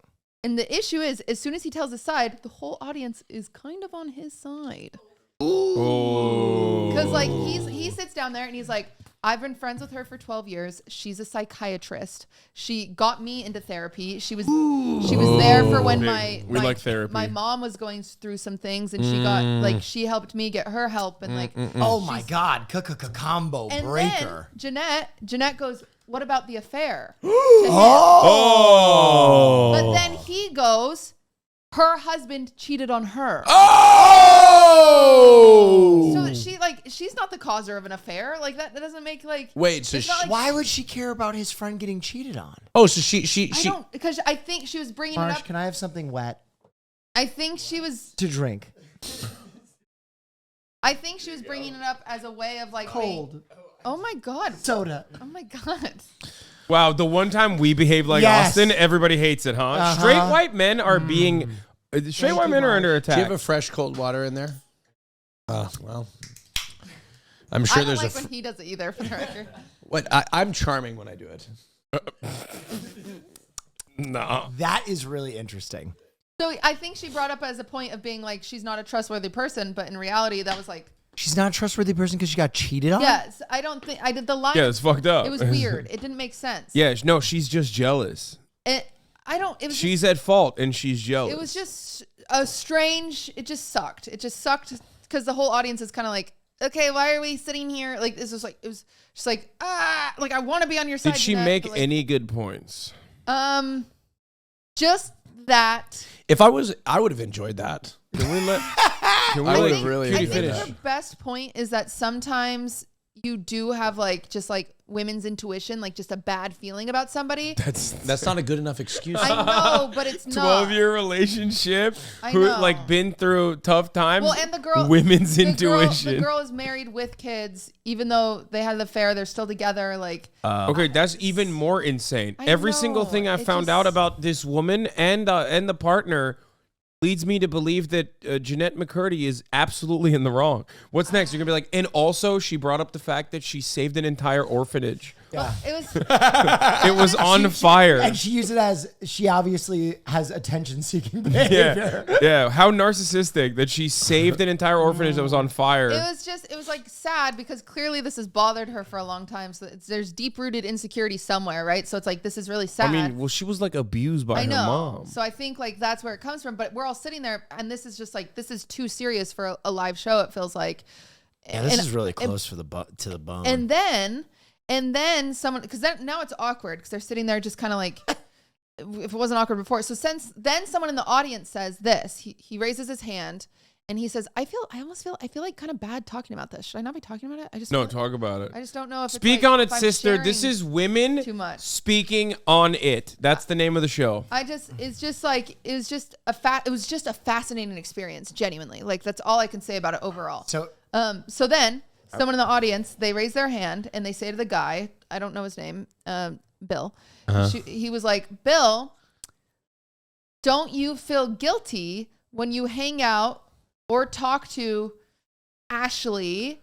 S4: And the issue is, as soon as he tells his side, the whole audience is kind of on his side.
S5: Oh.
S4: Because like he sits down there and he's like, I've been friends with her for 12 years. She's a psychiatrist. She got me into therapy. She was there for when
S5: We like therapy.
S4: my mom was going through some things and she got like she helped me get her help and like
S6: Oh my God, combo
S4: and
S6: breaker.
S4: then Jeanette goes, what about the affair?
S5: Oh.
S4: But then he goes, her husband cheated on her.
S3: Oh.
S4: So she's not the causer of an affair. Like that doesn't make like.
S3: Wait, so
S4: it's not like-
S6: Why would she care about his friend getting cheated on?
S3: oh, so she
S4: I don't because I think she was bringing it
S6: Marsh,
S4: up.
S6: can I have something wet
S4: I think she was.
S6: to drink?
S4: I think she was bringing it up as a way of like
S2: Cold
S4: oh my god.
S2: soda.
S4: Oh my god.
S5: Wow, the one time we behave like
S2: Yes.
S5: Austin, everybody hates it, huh? Straight white men are being... Straight white men are under attack.
S3: Do you have a fresh cold water in there? Well, I'm sure
S4: I don't
S3: there's
S4: like when he does it either, for the record.
S3: What? I'm charming when I do it.
S5: No.
S6: That is really interesting.
S4: So I think she brought up as a point of being like she's not a trustworthy person, but in reality that was like
S6: She's not a trustworthy person because she got cheated on?
S4: yes. I don't think I did the line.
S5: Yeah, it's fucked up.
S4: It was weird. It didn't make sense.
S5: Yeah, no, she's just jealous. She's at fault and she's jealous.
S4: It was just a strange. It just sucked. It just sucked because the whole audience is kind of like, okay, why are we sitting here? Like this was like it was just like like I want to be on your side.
S5: Did she
S4: Jeanette,
S5: make
S4: but, like,
S5: any good points?
S4: just that.
S3: If I was, I would have enjoyed that.
S5: Can we let? Can we
S3: I
S5: let
S3: would have really
S5: Cutie
S4: I
S3: enjoyed
S4: think
S5: finish?
S4: her best point is that sometimes you do have like just like women's intuition, like just a bad feeling about somebody.
S3: That's not a good enough excuse.
S4: I know, but it's not.
S5: 12-year relationship
S4: I
S5: who
S4: know.
S5: like been through tough times.
S4: Well, and the girl,
S5: women's
S4: the
S5: intuition.
S4: the girl is married with kids, even though they had an affair. They're still together. Like,
S5: Okay, that's even more insane.
S4: I
S5: Every single
S4: know,
S5: thing I
S4: it
S5: found
S4: just-
S5: out about this woman and the partner leads me to believe that Jeanette McCurdy is absolutely in the wrong. What's next? You're gonna be like, and also she brought up the fact that she saved an entire orphanage.
S4: well, it was.
S5: It was on fire.
S2: And she used it as she obviously has attention-seeking behavior.
S5: Yeah. How narcissistic that she saved an entire orphanage that was on fire.
S4: It was like sad because clearly this has bothered her for a long time. So there's deep-rooted insecurity somewhere, right? So it's like this is really sad.
S5: I mean, well, she was like abused by
S4: I
S5: her
S4: know.
S5: mom.
S4: So I think like that's where it comes from. But we're all sitting there, and this is just like this is too serious for a live show. It feels like.
S6: Yeah, this
S4: And-
S6: is really close to the bone.
S4: And then someone, because now it's awkward because they're sitting there just kind of like, if it wasn't awkward before. So since then someone in the audience says this, he raises his hand and he says, I feel like kind of bad talking about this. Should I not be talking about it? I just
S5: No,
S4: don't-
S5: talk about it.
S4: I just don't know if
S5: Speak
S4: it's like,
S5: on it,
S4: if I'm
S5: sister. This
S4: sharing
S5: is women
S4: too much.
S5: speaking on it. That's the name of the show.
S4: It's just like it was just a fascinating experience, genuinely. Like that's all I can say about it overall. So then someone in the audience, they raise their hand and they say to the guy, I don't know his name, Bill. He was like, Bill, don't you feel guilty when you hang out or talk to Ashley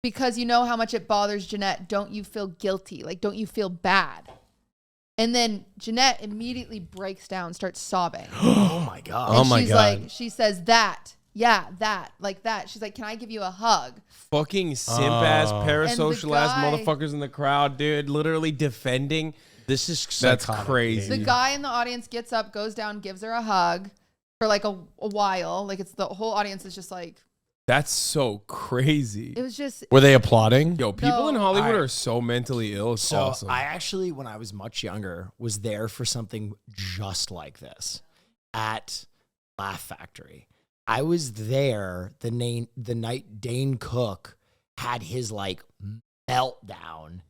S4: because you know how much it bothers Jeanette? Don't you feel guilty? Like, don't you feel bad? And then Jeanette immediately breaks down, starts sobbing.
S6: oh my God.
S4: And
S3: Oh my
S4: she's
S3: God.
S4: like, she says that. Yeah, that. Like that. She's like, can I give you a hug?
S5: Fucking simp ass, parasocial ass
S4: guy-
S5: motherfuckers in the crowd, dude. Literally defending.
S3: This is
S5: That's
S3: psychotic.
S5: crazy.
S4: The guy in the audience gets up, goes down, gives her a hug for like a while. Like it's the whole audience is just like,
S5: That's so crazy.
S4: it was just,
S3: Were they applauding?
S5: Yo, people in
S4: No.
S5: Hollywood are so mentally ill. It's
S6: So
S5: awesome.
S6: I actually, when I was much younger, was there for something just like this at Laugh Factory. I was there the night Dane Cook had his like meltdown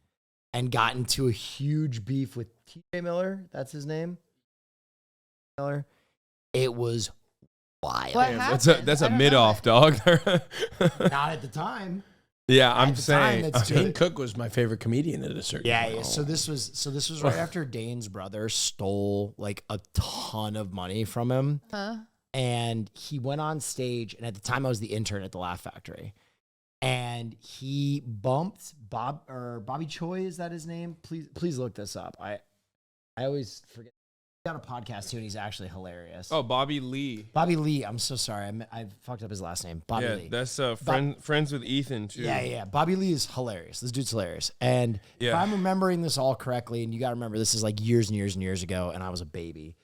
S6: and got into a huge beef with TJ Miller. That's his name. Miller. It was wild.
S4: what
S5: Damn,
S4: happened?
S5: that's a
S4: I don't
S5: mid
S4: know
S5: off,
S4: it.
S5: dog.
S6: Not at the time.
S5: Yeah, I'm
S6: At the time,
S5: saying.
S6: that's
S3: Dane Cook was my favorite comedian at a certain
S6: Yeah,
S3: point.
S6: yeah. So this was right after Dane's brother stole like a ton of money from him.
S4: Huh?
S6: And he went on stage, and at the time I was the intern at the Laugh Factory, and he bumped Bobby Choi, is that his name? Please look this up. I always forget. He's got a podcast too, and he's actually hilarious.
S5: Oh, Bobby Lee.
S6: Bobby Lee. I'm so sorry. I fucked up his last name. Bobby
S5: Yeah,
S6: Lee.
S5: that's friends with Ethan too.
S6: Yeah. Bobby Lee is hilarious. This dude's hilarious. And if
S5: Yeah.
S6: I'm remembering this all correctly, and you got to remember, this is like years and years and years ago, and I was a baby.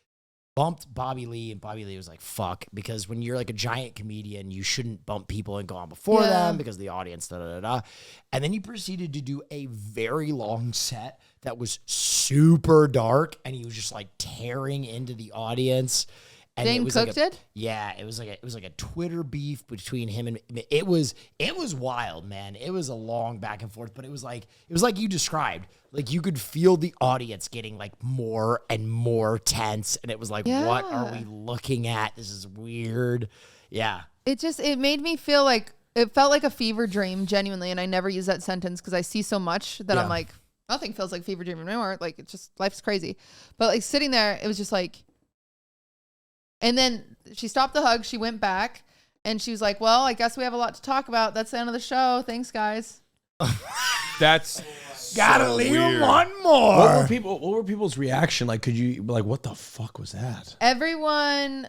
S6: Bumped Bobby Lee, and Bobby Lee was like, fuck, because when you're like a giant comedian, you shouldn't bump people and go on before
S4: Yeah.
S6: them because the audience, da-da-da-da. And then he proceeded to do a very long set that was super dark, and he was just like tearing into the audience. And
S4: Dane
S6: it was
S4: Cook
S6: like
S4: did?
S6: Yeah, it was like a Twitter beef between him and it was wild, man. It was a long back and forth, but it was like you described. Like you could feel the audience getting like more and more tense, and it was like, what are
S4: Yeah.
S6: we looking at? This is weird. Yeah.
S4: It made me feel like it felt like a fever dream, genuinely. And I never use that sentence because I see so much that I'm like, nothing feels like fever dream anymore. Like, it's just, life's crazy. But like sitting there, it was just like, and then she stopped the hug. She went back and she was like, well, I guess we have a lot to talk about. That's the end of the show. Thanks, guys.
S5: That's
S6: Gotta
S5: so
S6: leave
S5: weird.
S6: one more.
S3: What were people's reaction? Like, could you be like, what the fuck was that?
S4: Everyone,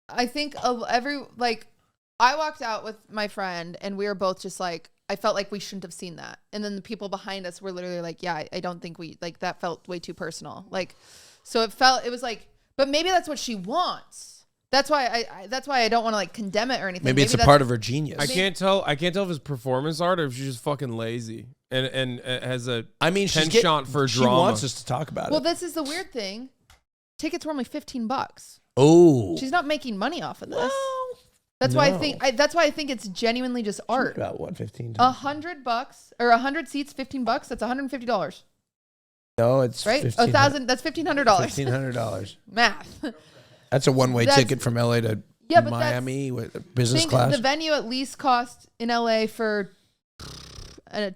S4: I think I walked out with my friend and we were both just like, I felt like we shouldn't have seen that. And then the people behind us were literally like, yeah, I don't think we, like, that felt way too personal. Like, so it was like, but maybe that's what she wants. That's why I don't want to like condemn it or anything.
S3: Maybe it's a part of her genius.
S5: I can't tell if it's performance art or if she's just fucking lazy and has a penchant for
S3: she
S5: drama.
S3: wants us to talk about
S4: Well,
S3: it.
S4: this is the weird thing. Tickets were only $15.
S3: Oh,
S4: She's not making money off of this. That's why I think it's genuinely just art.
S3: about what, 15?
S4: $100 or 100 seats, $15. That's $150,
S3: No, it's
S4: right?
S3: 1,000.
S4: That's $1,500.
S3: $1,500.
S4: Math.
S3: That's a one-way
S4: That's-
S3: ticket from LA to
S4: Yeah, but
S3: Miami with
S4: I
S3: business
S4: think
S3: class.
S4: the venue at least cost in LA for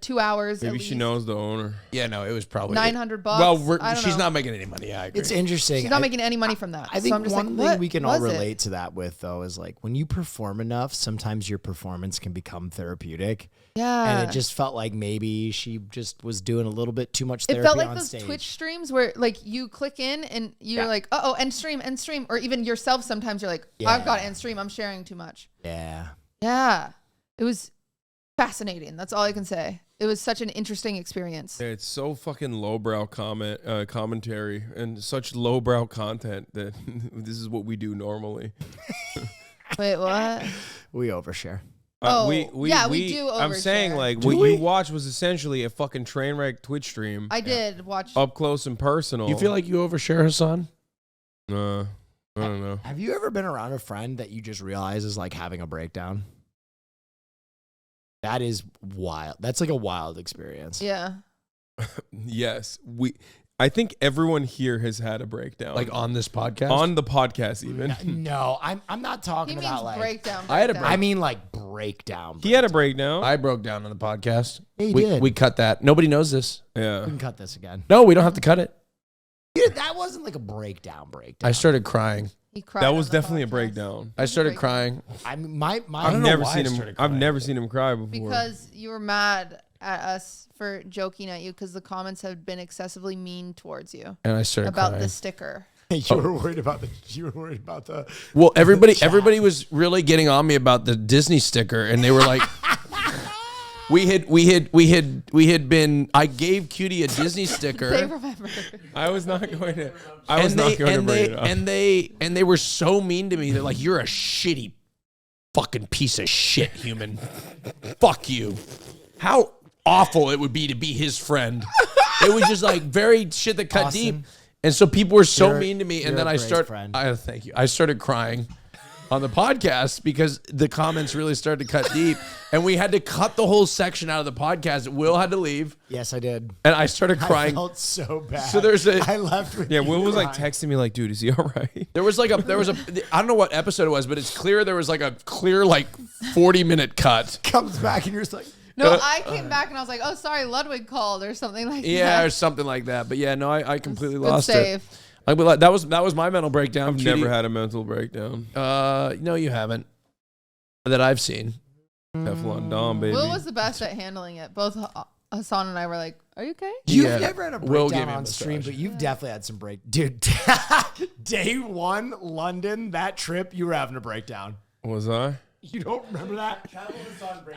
S4: 2 hours.
S5: Maybe
S4: at
S5: she
S4: least.
S5: knows the owner.
S3: Yeah, no, it was probably
S4: $900.
S3: Well,
S4: I don't
S3: she's
S4: know.
S3: not making any money. I agree.
S6: It's interesting.
S4: She's not making any money from that.
S6: I think
S4: so I'm just
S6: one
S4: like,
S6: thing
S4: what
S6: we can all
S4: was it?
S6: relate to that with, though, is like when you perform enough, sometimes your performance can become therapeutic.
S4: Yeah.
S6: And it just felt like maybe she just was doing a little bit too much
S4: It
S6: therapy
S4: felt like
S6: on
S4: those
S6: stage.
S4: Twitch streams where like you click in and you're like, oh, end stream, or even yourself. Sometimes you're like, I've got end stream. I'm sharing too much.
S6: Yeah.
S4: Yeah. It was fascinating. That's all I can say. It was such an interesting experience.
S5: It's so fucking lowbrow commentary and such lowbrow content that this is what we do normally.
S4: Wait, what?
S6: We overshare.
S4: We do
S5: I'm saying
S4: overshare.
S5: like
S3: Do
S5: what
S3: we?
S5: you watched was essentially a fucking train wreck Twitch stream.
S4: I did watch.
S5: Up close and personal.
S3: You feel like you overshare, Hasan?
S5: I don't know.
S6: Have you ever been around a friend that you just realize is like having a breakdown? That is wild. That's like a wild experience.
S4: Yeah.
S5: Yes, I think everyone here has had a breakdown,
S3: Like on this podcast?
S5: on the podcast even.
S6: No, I'm not talking
S4: He means
S6: about like.
S4: breakdown.
S3: I had a
S6: I mean like breakdown.
S5: He had a breakdown.
S3: I broke down on the podcast.
S6: Yeah, you
S3: we,
S6: did.
S3: we cut that. Nobody knows this.
S5: Yeah.
S6: We can cut this again.
S3: No, we don't have to cut it.
S6: Dude, that wasn't like a breakdown.
S3: I started crying.
S4: He cried
S5: That
S4: on
S5: was
S4: the
S5: definitely a
S4: podcast.
S5: breakdown.
S3: I started crying.
S6: I mean, my
S5: I've
S3: know
S5: never
S3: why
S5: seen
S3: I
S5: him.
S3: started
S5: I've
S3: crying.
S5: never seen him cry before.
S4: Because you were mad at us for joking at you because the comments had been excessively mean towards you
S3: And I started
S4: about
S3: crying.
S4: the sticker.
S6: you were worried about the.
S3: Well, everybody was really getting on me about the Disney sticker, and they were like, we had been. I gave Cutie a Disney sticker.
S4: They remember.
S5: I was not going to. I was not going to bring it up.
S3: And they were so mean to me. They're like, "You're a shitty fucking piece of shit human. Fuck you." How awful it would be to be his friend. It was just like very shit that cut
S6: Austin,
S3: deep. And so people were so
S6: you're-
S3: mean to me. And
S6: you're
S3: then
S6: a
S3: I
S6: great friend.
S3: thank you. I started crying on the podcast because the comments really started to cut deep. And we had to cut the whole section out of the podcast. Will had to leave.
S6: Yes, I did.
S3: And I started
S6: I
S3: crying.
S6: felt so bad.
S3: So there's a-
S6: I left with
S5: Yeah,
S6: you
S5: Will was like
S6: crying.
S5: texting me like, "Dude, is he all right?"
S3: There was I don't know what episode it was, but it's clear there was like a clear 40-minute cut.
S6: comes back and you're just like,
S4: No, I came back and I was like, oh, sorry, Ludwig called or something like
S3: Yeah, or
S4: that.
S3: something like that. But yeah, no, I completely
S4: Good
S3: lost
S4: save.
S3: it. I mean, that was my mental breakdown.
S5: I've
S3: Cutie.
S5: never had a mental breakdown.
S3: No, you haven't. That I've seen.
S5: Teflon Don, baby.
S4: Will was the best at handling it. Both Hasan and I were like, are you okay?
S6: You've
S3: Yeah.
S6: never had a
S3: Will gave
S6: breakdown
S3: me a
S6: on stream,
S3: massage.
S6: but you've definitely had some Dude, day one, London, that trip, you were having a breakdown.
S5: Was I?
S6: You don't remember that?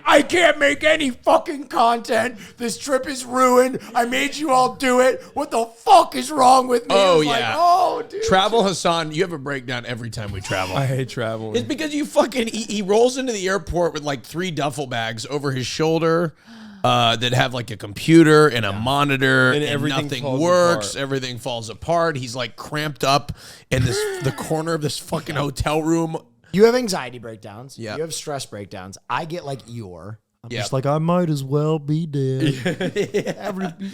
S6: I can't make any fucking content. This trip is ruined. I made you all do it. What the fuck is wrong with me?
S3: Oh,
S6: It was
S3: yeah.
S6: oh, dude.
S3: Travel Hasan, you have a breakdown every time we travel.
S5: I hate traveling.
S3: It's because you fucking he rolls into the airport with like 3 duffel bags over his shoulder that have like a computer and a monitor
S5: And
S3: and
S5: everything
S3: nothing
S5: falls
S3: works.
S5: apart.
S3: Everything falls apart. He's like cramped up in the corner of this fucking hotel room.
S6: You have anxiety breakdowns.
S3: Yeah.
S6: You have stress breakdowns. I get like Eeyore. I'm
S3: Yep.
S6: just like, I might as well be dead.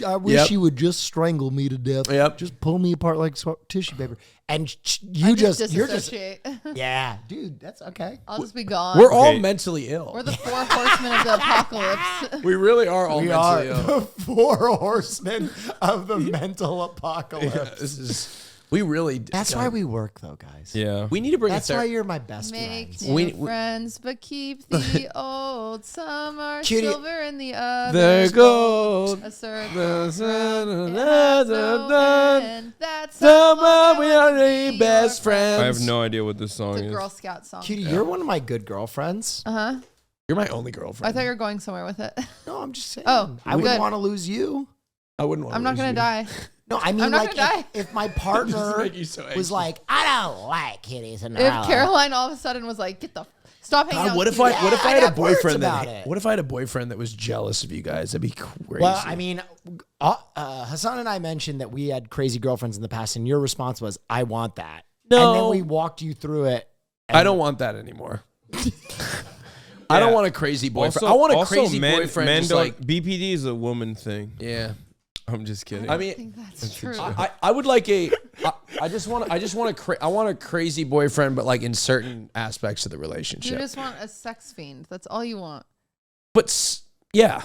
S6: I wish
S3: Yep.
S6: you would just strangle me to death.
S3: Yep.
S6: Just pull me apart like tissue paper. And
S4: I
S6: you're just,
S4: disassociate.
S6: yeah, dude, that's okay.
S4: I'll just be gone.
S3: We're all
S5: Okay.
S3: mentally ill.
S4: We're the 4 horsemen of the apocalypse.
S3: We really are all
S6: We
S3: mentally
S6: are
S3: ill.
S6: the 4 horsemen of the mental apocalypse.
S3: Yeah, this is. We really.
S6: That's why we work, though, guys.
S5: Yeah.
S3: We need to bring
S6: That's
S3: a
S6: why
S3: therapist.
S6: you're my best
S4: Make
S6: friends.
S4: new
S3: We-
S4: friends, but keep the old. Some are
S6: Cutie-
S4: silver and the others
S3: They're
S4: gold.
S3: gold.
S4: A certain
S3: The
S4: friend has no end. That's
S3: Somehow we are
S4: be
S3: the best
S4: your
S3: friends.
S5: I have no idea what this song
S4: It's a
S5: is.
S4: Girl Scout song.
S6: Cutie, you're one of my good girlfriends.
S3: You're my only girlfriend.
S4: I thought you were going somewhere with it.
S6: No, I'm just saying.
S4: Oh,
S6: I wouldn't
S4: good.
S6: want to lose you.
S3: I wouldn't want.
S4: I'm not gonna die.
S6: No, I mean,
S4: I'm not
S6: like,
S4: gonna die.
S6: if my partner
S3: make you so anxious.
S6: was like, I don't like kitties and
S4: If Caroline all of a sudden was like, stop hanging out.
S3: God, what
S4: with
S3: if I
S4: Cutie."
S3: what if I
S6: I'd
S3: had a
S6: have words
S3: boyfriend
S6: about
S3: that
S6: it.
S3: what if I had a boyfriend that was jealous of you guys? That'd be crazy.
S6: Well, I mean, Hasan and I mentioned that we had crazy girlfriends in the past, and your response was, I want that.
S3: No.
S6: And then we walked you through it.
S3: I don't want that anymore. I don't want a crazy boyfriend. I want a crazy boyfriend.
S5: Men
S3: just
S5: don't,
S3: like
S5: BPD is a woman thing.
S3: yeah.
S5: I'm just kidding.
S3: I
S4: I
S3: mean,
S4: think that's true.
S3: I would like I want a crazy boyfriend, but like in certain aspects of the
S4: You
S3: relationship.
S4: just want a sex fiend. That's all you want.
S3: But yeah,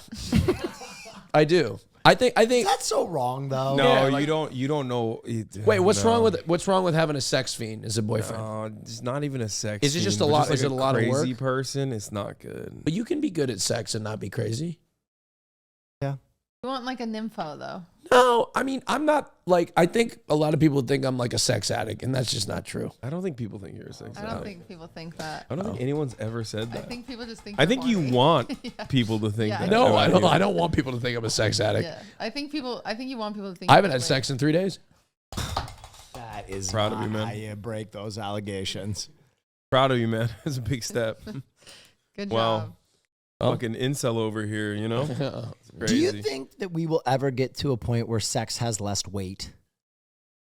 S3: I do. I think.
S6: That's so wrong, though.
S5: no,
S3: yeah, like-
S5: you don't know.
S3: Wait, what's wrong with having a sex fiend as a boyfriend?
S5: It's not even a sex.
S3: Is it just
S5: fiend,
S3: a
S5: but
S3: lot- is it a lot of
S5: crazy
S3: work?
S5: person? It's not good.
S3: But you can be good at sex and not be crazy.
S4: You want like a nympho though.
S3: No, I mean I'm not like. I think a lot of people think I'm like a sex addict, and that's just not true.
S5: I don't think people think you're a sex
S4: I don't
S5: addict.
S4: think people think that.
S5: I don't think anyone's ever said
S4: I
S5: that.
S4: think people just think.
S5: I
S4: you're
S5: think you
S4: horny.
S5: want people to think
S4: Yeah.
S5: that.
S3: No,
S5: about
S3: I don't.
S5: you.
S3: I don't want people to think I'm a sex addict.
S4: Yeah, I think you want people to think.
S3: I haven't
S4: you're
S3: had
S4: that
S3: sex in 3 days.
S6: That is
S5: Proud of
S6: not
S5: you, man.
S6: how you break those allegations.
S5: Proud of you, man. That's a big step.
S4: way. Good
S5: Wow.
S4: job.
S3: Oh.
S5: Fucking incel over here, you know? It's
S6: Do you
S5: crazy.
S6: think that we will ever get to a point where sex has less weight?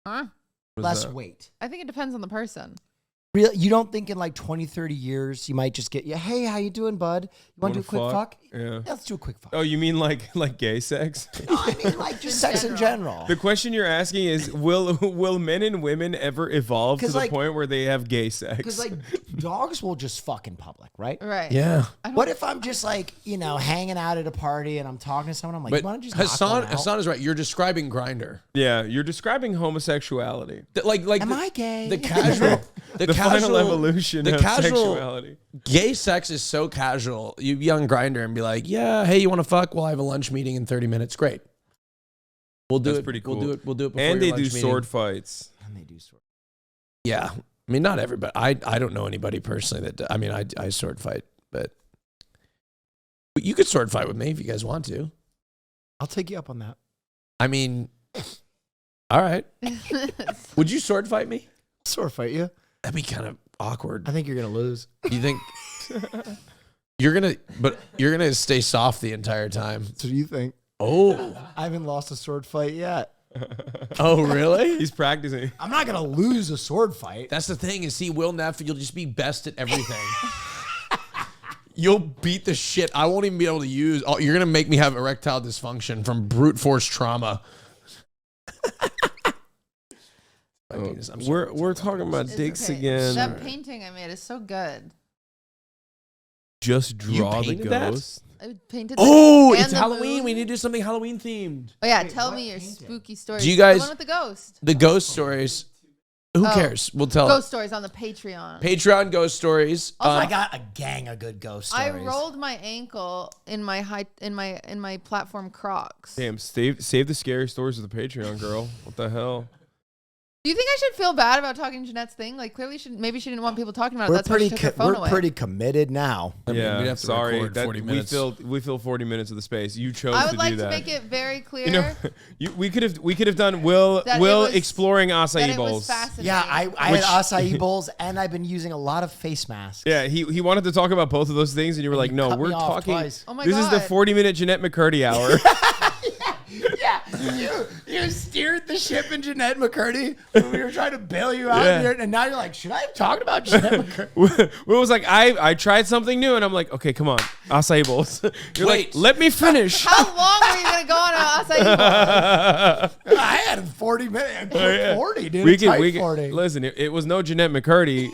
S4: Huh?
S5: What's
S6: Less
S5: that?
S6: weight.
S4: I think it depends on the person.
S6: Real, you don't think in like 20, 30 years you might just get, hey, how you doing, bud? You want to do a
S5: Wanna
S6: quick fuck?
S5: Yeah.
S6: Let's do a quick fuck.
S5: Oh, you mean like gay sex?
S6: No, I mean like just sex in general.
S5: The question you're asking is, will men and women ever evolve to
S6: 'Cause,
S5: the
S6: like-
S5: point where they have gay sex?
S6: Because like dogs will just fuck in public, right?
S4: Right.
S3: Yeah.
S6: What if I'm just like, hanging out at a party and I'm talking to someone, I'm like,
S3: But
S6: you want to just knock
S3: Hasan,
S6: one out?
S3: Hasan is right. You're describing Grindr.
S5: yeah, you're describing homosexuality.
S3: Like
S6: Am
S3: the,
S6: I gay?
S3: the casual,
S5: The final evolution
S3: the
S5: of
S3: casual
S5: sexuality.
S3: gay sex is so casual. You be on Grindr and be like, yeah, hey, you want to fuck? Well, I have a lunch meeting in 30 minutes. Great. We'll do
S5: That's
S3: it.
S5: pretty cool.
S3: We'll do it before
S5: And
S3: your
S5: they do
S3: lunch meeting.
S5: sword fights.
S6: And they do sort
S3: Yeah. I mean, not everybody. I don't know anybody personally that. I mean, I sword fight, but you could sword fight with me if you guys want to.
S6: I'll take you up on that.
S3: I mean, all right. Would you sword fight me?
S6: Sword fight you.
S3: That'd be kind of awkward.
S6: I think you're gonna lose.
S3: You think you're gonna stay soft the entire time?
S6: So do you think?
S3: Oh,
S6: I haven't lost a sword fight yet.
S3: oh, really?
S5: He's practicing.
S6: I'm not gonna lose a sword fight.
S3: That's the thing. Is he WillNeff? You'll just be best at everything. You'll beat the shit. I won't even be able to use. Oh, you're gonna make me have erectile dysfunction from brute force trauma. My penis, I'm sorry.
S5: We're talking about
S4: It's
S5: dicks
S4: okay.
S5: again.
S4: That painting I made is so good.
S5: Just draw the
S3: painted that?
S5: ghost.
S4: I painted.
S3: Oh,
S4: and
S3: it's
S4: the
S3: Halloween.
S4: moon.
S3: We need to do something Halloween themed.
S4: Oh yeah, tell me your spooky stories.
S3: Do you guys-
S4: The one with the ghost?
S3: The ghost stories. Who
S4: Oh.
S3: cares? We'll tell.
S4: Ghost stories on the Patreon.
S3: Patreon ghost stories.
S4: Also,
S6: I got a gang of good ghost
S4: I
S6: stories.
S4: rolled my ankle in my platform Crocs.
S5: Damn, save the scary stories of the Patreon, girl. What the hell?
S4: Do you think I should feel bad about talking Jeanette's thing? Like clearly, maybe she didn't want people talking about it.
S6: We're
S4: That's why she took her phone away.
S6: pretty committed now.
S3: I mean,
S5: Yeah,
S3: we'd have to
S5: sorry.
S3: record 40 minutes.
S5: We fill 40 minutes of the space. You chose
S4: I
S5: to
S4: would
S5: do
S4: like
S5: that.
S4: to make it very clear
S5: You know, we could have done Will
S4: That it
S5: Will
S4: was-
S5: exploring
S4: that
S5: acai
S4: it was
S5: bowls.
S4: fascinating.
S6: Yeah, I had acai bowls and I've been using a lot of face masks.
S5: Yeah, he wanted to talk about both of those things, and you were like,
S6: you
S5: no,
S6: cut
S5: we're
S6: me off
S5: talking.
S6: twice.
S4: Oh my
S5: This is the
S4: God.
S5: 40-minute Jeanette McCurdy hour.
S6: Yeah, You steered the ship in Jeanette McCurdy when we were trying to bail you out
S5: Yeah.
S6: here, and now you're like, should I have talked about Jeanette McCurdy?
S5: Will was like, I tried something new, and I'm like, okay, come on, acai bowls. You're
S3: Wait.
S5: like, let me finish.
S4: How long were you gonna go on an acai bowl?
S6: I had 40 minutes. I put 40, dude.
S5: we
S6: a tight
S5: can
S6: 40.
S5: listen. It was no Jeanette McCurdy,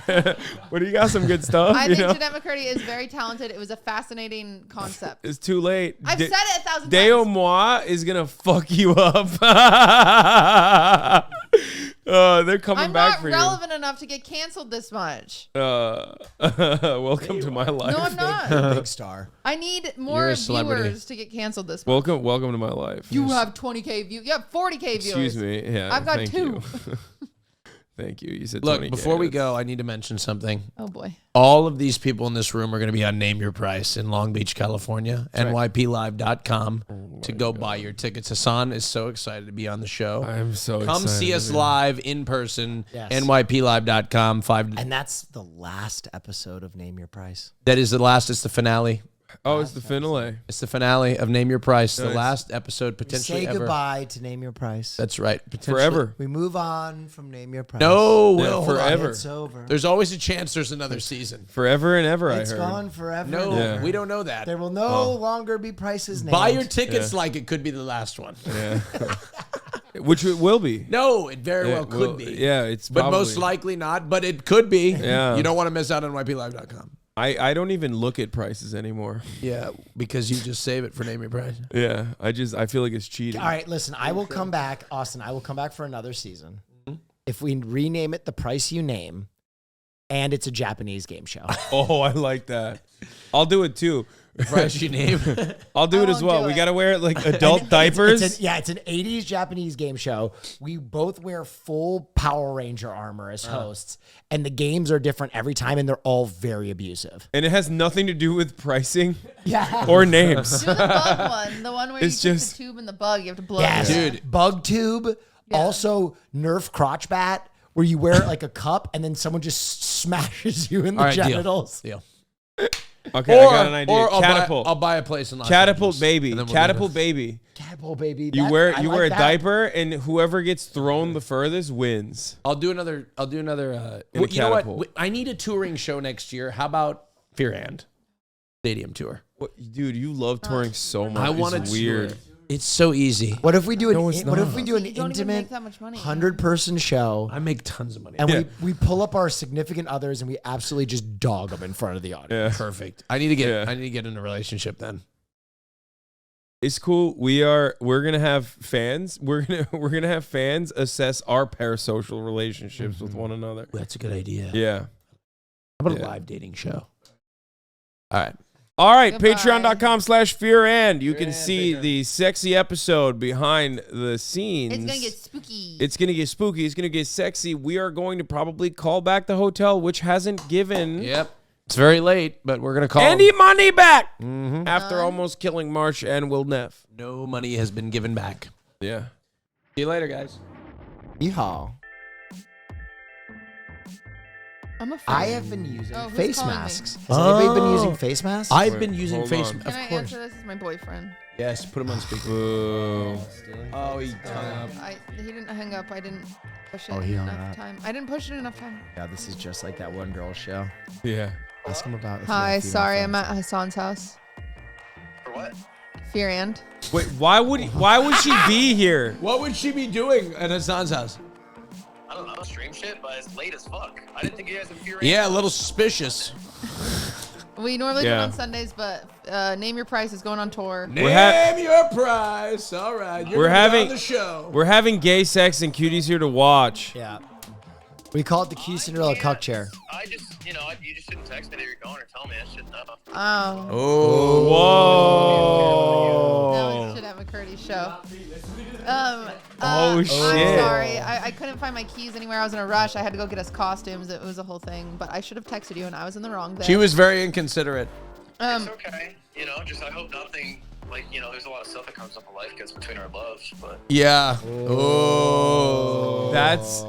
S5: but you got some good stuff.
S4: I
S5: you
S4: think
S5: know?
S4: Jeanette McCurdy is very talented. It was a fascinating concept.
S5: It's too late.
S4: I've said it 1,000
S5: Deo
S4: times.
S5: moi is gonna fuck you up. They're coming
S4: I'm
S5: back
S4: not
S5: for
S4: relevant enough to get canceled this much.
S5: you. Welcome to my life.
S4: No, I'm not.
S6: Big star.
S4: I need more
S3: a celebrity.
S4: viewers to get canceled this month.
S5: Welcome to my life.
S4: You have 20K views. You have 40K viewers.
S5: Excuse me. Yeah,
S4: I've got
S5: thank
S4: 2.
S5: You. Thank you. You said
S3: Look,
S5: 20K.
S3: before we
S5: That's-
S3: go, I need to mention something.
S4: Oh boy.
S3: All of these people in this room are going to be on Name Your Price in Long Beach, California. NYPLive.com to go buy your tickets. Hasan is so excited to be on the show.
S5: I'm so excited.
S3: Come see us live in person.
S6: Yes.
S3: NYPLive.com.
S6: And that's the last episode of Name Your Price.
S3: That is the last. It's the finale.
S5: Oh, it's the finale.
S3: It's the finale of Name Your Price. The
S5: Nice.
S3: last episode
S6: We
S3: potentially
S6: say
S3: ever.
S6: goodbye to Name Your Price.
S3: That's right. Potentially.
S5: Forever.
S6: We move on from Name Your Price.
S3: No,
S5: Yeah,
S3: Will, hold on.
S5: forever.
S6: It's over.
S3: There's always a chance there's another season.
S5: Forever and ever,
S6: It's
S5: I heard.
S6: gone forever.
S3: No,
S6: and ever.
S5: Yeah.
S3: we don't know that.
S6: There will no longer be prices named.
S3: Buy your tickets like it could be the last one.
S5: Yeah. Which it will be.
S3: No, it very well
S5: It
S3: could
S5: will-
S3: be.
S5: Yeah, it's
S3: But
S5: probably.
S3: most likely not. But it could be.
S5: Yeah.
S3: You don't want to miss out on YPLive.com.
S5: I don't even look at prices anymore.
S3: Yeah, because you just save it for Name Your Price.
S5: Yeah, I feel like it's cheating.
S6: All right, listen, I will come back, Austin. I will come back for another season. If we rename it The Price You Name, and it's a Japanese game show.
S5: Oh, I like that. I'll do it too.
S3: Price you name.
S5: I'll do
S4: I
S5: it as
S4: won't
S5: well.
S4: do
S5: We
S4: it.
S5: gotta wear like adult diapers.
S6: It's an 80s Japanese game show. We both wear full Power Ranger armor as hosts, and the games are different every time, and they're all very abusive.
S5: And it has nothing to do with pricing
S6: Yeah.
S5: or names.
S4: Do the bug one. The one where
S5: It's
S4: you
S5: just-
S4: put the tube in the bug. You have to blow
S6: Yes.
S4: it.
S3: Dude.
S6: Bug tube.
S4: Yeah.
S6: Also, Nerf crotch bat, where you wear it like a cup, and then someone just smashes you in the
S3: All right,
S6: genitals.
S3: Deal.
S5: Okay, I got an idea.
S3: Or
S5: Catapult.
S3: I'll buy a place in Los
S5: Catapult
S3: Angeles,
S5: baby.
S3: and then we'll
S5: Catapult
S3: do
S5: baby.
S6: Catapult baby.
S5: You
S6: That-
S5: wear
S6: I
S5: you
S6: like
S5: wear a
S6: that.
S5: diaper, and whoever gets thrown the furthest wins.
S3: I'll do another.
S5: In a
S3: You know what?
S5: catapult.
S3: I need a touring show next year. How about Fear&? Stadium tour.
S5: What, dude? You love touring so much.
S3: I want
S5: It's
S3: to
S5: weird.
S3: tour. It's so easy.
S6: What if we do
S5: No, it's
S6: what if
S5: not.
S6: we do an
S4: You don't even
S6: intimate
S4: make that much money.
S6: 100-person show,
S3: I make tons of money.
S6: and
S5: Yeah.
S6: we pull up our significant others and we absolutely just dog them in front of the audience?
S5: Yeah.
S3: Perfect. I need to get.
S5: Yeah.
S3: I need to get in a relationship then.
S5: It's cool. We're gonna have fans. We're gonna have fans assess our parasocial relationships with one another.
S3: That's a good idea.
S5: Yeah.
S3: How about
S5: Yeah.
S3: a live dating show? All right.
S5: All right,
S4: Goodbye.
S5: patreon.com/fearand. You can
S3: Fear&,
S5: see
S3: Patreon.
S5: the sexy episode behind the scenes.
S4: It's gonna get spooky.
S5: It's going to get spooky. It's going to get sexy. We are going to probably call back the hotel, which hasn't given
S3: Yep. It's very late, but we're gonna call.
S5: any money back
S3: Mhm.
S5: after almost killing Marsh and WillNeff.
S3: No money has been given back.
S5: Yeah.
S3: See you later, guys.
S6: Yeehaw.
S4: I'm afraid.
S6: I have been using
S4: Oh, who's
S6: face
S4: calling me?
S6: masks. Has anybody been using face masks?
S3: I've
S5: Wait,
S3: been using
S5: hold
S3: face.
S5: on.
S3: Of
S4: Can I
S3: course.
S4: answer this? Is my boyfriend.
S3: Yes. Put him on speaker.
S5: Boo.
S3: Oh, he hung up.
S4: He didn't hang up. I didn't push it
S6: Oh, he hung
S4: enough
S6: up.
S4: time. I didn't push it enough time.
S6: Yeah, this is just like that one girl show.
S5: Yeah.
S6: Ask him about. if you
S4: Hi,
S6: have female
S4: sorry, I'm
S6: friends.
S4: at Hasan's house.
S7: For what?
S4: Fear&.
S5: Wait, why would she be here?
S3: What would she be doing at Hasan's house?
S7: I don't know, stream shit, but it's late as fuck. I didn't think you guys would Fury.
S3: Yeah, a little suspicious.
S4: We normally do it
S5: Yeah.
S4: on Sundays, but Name Your Price is going on tour.
S3: Name your price. All right. You're
S5: We're
S3: gonna be
S5: having-
S3: on the show.
S5: We're having gay sex and Cutie's here to watch.
S6: Yeah. We call it the QTCinderella cuck chair.
S7: I just, you just didn't text me that you're going or tell me. I should know.
S4: Oh.
S5: Whoa.
S4: No, we should have a McCurdy show.
S5: Oh,
S4: I'm
S5: shit.
S4: sorry. I couldn't find my keys anywhere. I was in a rush. I had to go get us costumes. It was a whole thing. But I should have texted you, and I was in the wrong there.
S3: She was very inconsiderate.
S7: It's okay. Just I hope nothing, there's a lot of stuff that comes up in life gets between our loves, but
S3: Yeah. Oh.
S5: That's